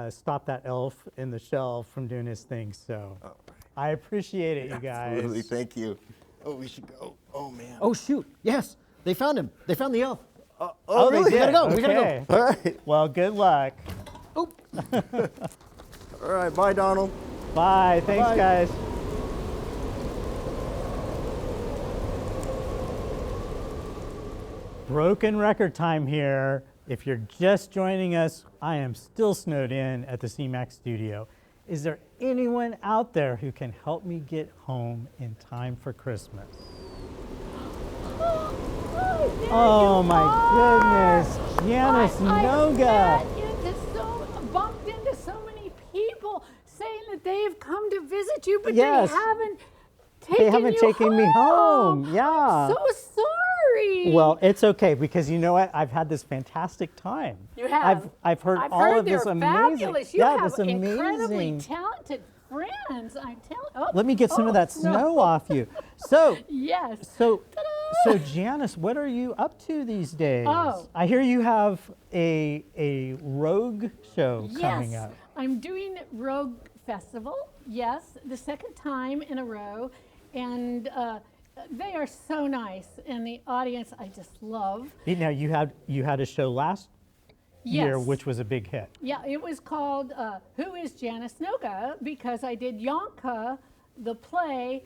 stop that elf in the shelf from doing his thing. So I appreciate it, you guys. Absolutely, thank you. Oh, we should go. Oh man. Oh shoot! Yes, they found him. They found the elf. Oh, really? they did. We gotta go. Okay. All right. Well, good luck. All right. Bye, Donald. Bye. Thanks, Bye. guys. Broken record time here. If you're just joining us, I am still snowed in at the CMAC studio. Is there anyone out there who can help me get home in time for Christmas? Oh my goodness, Janice Noga. Bumped into so many people saying that they have come to visit you, but Yes. they haven't taken taken me home. Yeah. I'm so sorry. Well, it's okay because you know what? I've had this fantastic time. You have. I've heard I've all heard of this they're amazing. fabulous. You yeah, have this amazing. incredibly talented friends. I'm telling. Oh, Let me get some of that no. snow off you. So, Yes. so Janice, what are you up to these days? Oh. I hear you have a rogue show coming Yes, up. I'm doing Rogue Festival. Yes, the second time in a row, and they are so nice, and the audience I just love. Now you had a show last year, Yes. which was a big hit. Yeah, it was called Who is Janice Noga? Because I did Yonka, the play,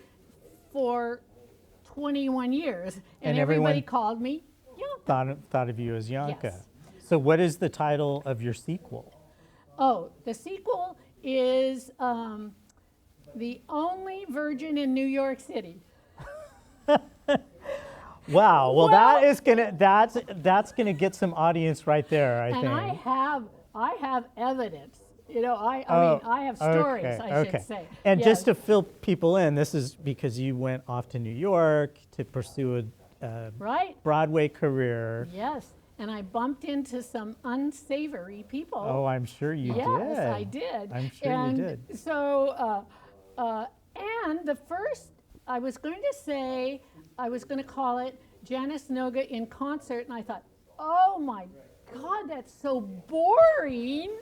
for 21 years, and everybody everyone called me Yonka. thought of you as Yonka. Yes. So what is the title of your sequel? Oh, the sequel is The Only Virgin in New York City. Wow. Well, that's gonna get some audience right there, I And think. I have evidence. You know, I mean, I have stories, I should say. And Yes. just to fill people in, this is because you went off to New York to pursue a Right. Broadway career. Yes, and I bumped into some unsavory people. Oh, I'm sure you did. Yes, I did. I'm sure and you did. So, and the first, I was going to call it Janice Noga in concert, and I thought, oh my God, that's so boring.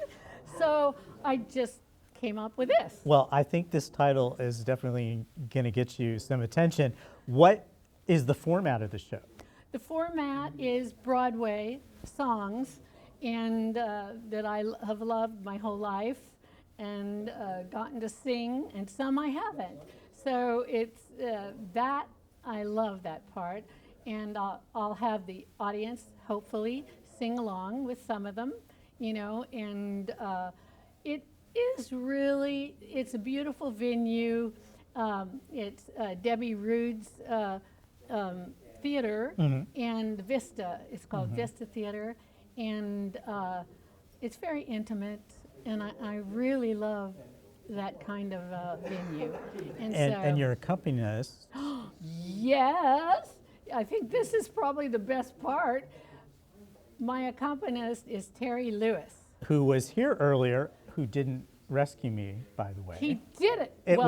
So I just came up with this. Well, I think this title is definitely going to get you some attention. What is the format of the show? The format is Broadway songs, and that I have loved my whole life, and gotten to sing, and some I haven't. So it's that I love that part, and I'll have the audience hopefully sing along with some of them, you know, and it is really, it's a beautiful venue. It's Debbie Rood's theater and Vista. It's called Vista Theater, and it's very intimate, and I really love that kind of venue. And your accompanist. Yes, I think this is probably the best part. My accompanist is Terry Lewis. Who was here earlier, who didn't rescue me, by the way. He did it. It Well,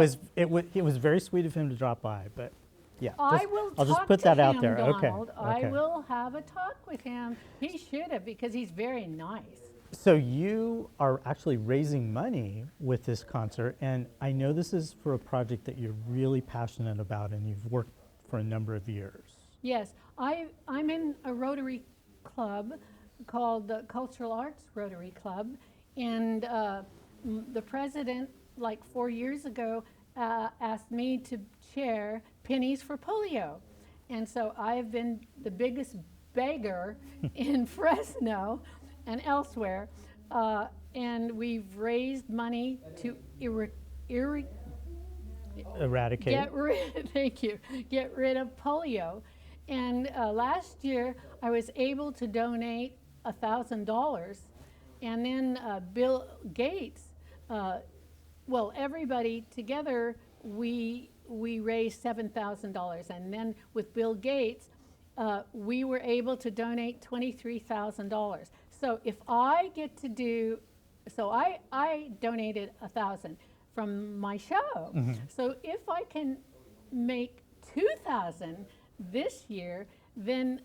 was very sweet of him to drop by, but yeah. I'll just talk put to that out him, there. Donald. Okay. I will have a talk with him. He should have, because he's very nice. So you are actually raising money with this concert, and I know this is for a project that you're really passionate about, and you've worked for a number of years. Yes, I'm in a Rotary Club called the Cultural Arts Rotary Club, and the president, like 4 years ago, asked me to chair Pennies for Polio. And so I've been the biggest beggar in Fresno and elsewhere, and we've raised money to Eradicate. Get rid of polio. And last year I was able to donate $1,000, and then Bill Gates, well, everybody together, we raised $7,000, and then with Bill Gates, we were able to donate $23,000. So if I get to do, so I donated $1,000 from my show. So if I can make $2,000 this year, then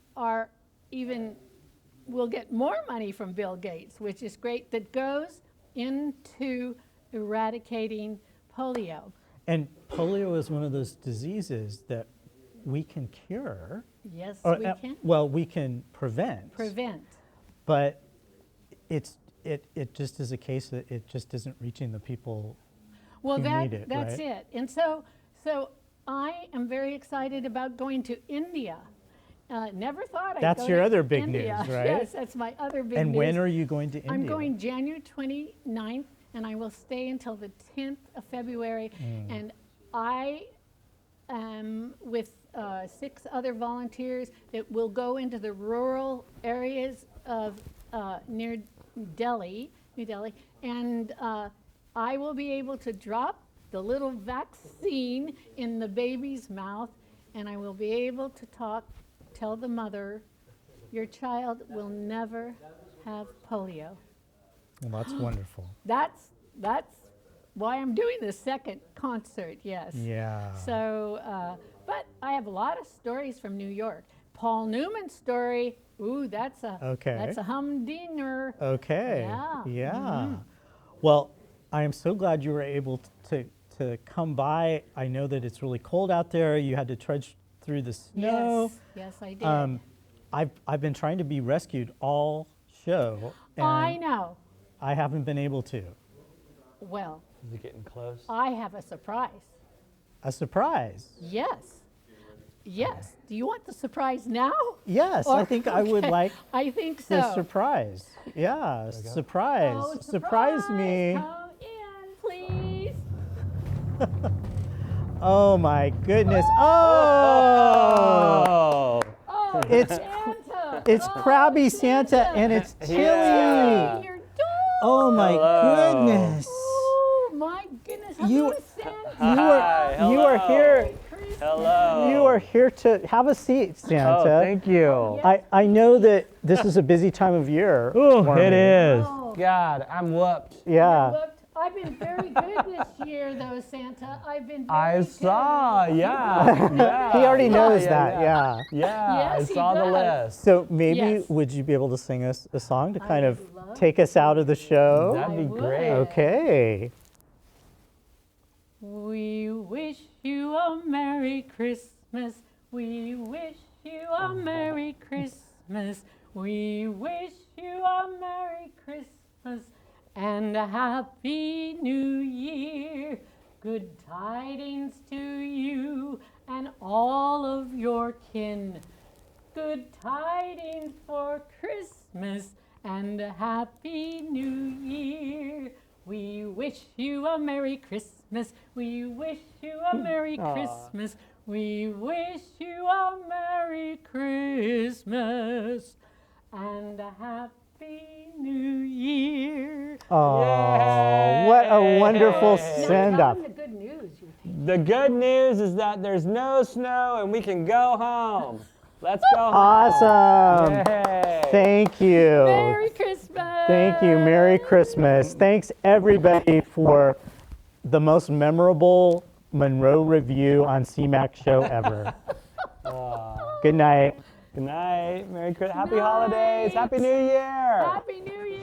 we'll get more money from Bill Gates, which is great, that goes into eradicating polio. And polio is one of those diseases that we can cure. Yes, or, we can. Well, we can prevent. Prevent. But it just is a case that it just isn't reaching the people Well, who need it, that's right? it. And so I am very excited about going to India. Never thought I'd That's go your to other big India. news, right? Yes, that's my other big news. And when are you going to India? I'm going January 29th, and I will stay until the 10th of February. And I am with 6 other volunteers that will go into the rural areas of near Delhi, New Delhi, and I will be able to drop the little vaccine in the baby's mouth, and I will be able to tell the mother, your child will never have polio. Well, that's wonderful. That's why I'm doing the second concert, yes. Yeah. So, but I have a lot of stories from New York. Paul Newman's story, ooh, that's a humdinger. Okay. Yeah. Yeah. Well, I am so glad you were able to come by. I know that it's really cold out there. You had to trudge through the snow. Yes, I did. I've been trying to be rescued all show. And I know. I haven't been able to. Well, is it getting close? I have a surprise. A surprise? Yes. Yes. Do you want the surprise now? Yes, I think I would like I think so. the surprise. Yeah, surprise. Oh, surprise me. Come in, please. Oh my goodness. Oh! It's Santa. it's Krabby Santa and it's Tilly. Yeah. Your dog. Oh my goodness. Oh my goodness. You Hi, you are here. Hello. You are here to have a seat, Santa. Oh, thank you. I know that this is a busy time of year. for It me. is. Oh. God, I'm whooped. Yeah. I've been very good this year, though, Santa. I've been very I good. saw, yeah. He already knows yeah, that, yeah. Yeah, Yes, I he saw the does. list. So maybe Yes. would you be able to sing us a song to kind of would love take us out of the show? That'd be I would. great. Okay. We wish you a Merry Christmas. We wish you a Merry Christmas. We wish you a Merry Christmas and a Happy New Year. Good tidings to you and all of your kin. Good tidings for Christmas and a Happy New Year. We wish you a Merry Christmas. We wish you a Merry Christmas. We wish you a Merry Christmas and a Happy New Year. Oh, what a wonderful Now send tell up. them the good news. The good news is that there's no snow and we can go home. Let's go home. Awesome. Yay. Thank you. Merry Christmas. Thank you. Merry Christmas. Thanks everybody for the most memorable Munro review on CMAC show ever. Good night. Good night. Merry Christmas. Happy holidays. Happy New Year. Happy New Year.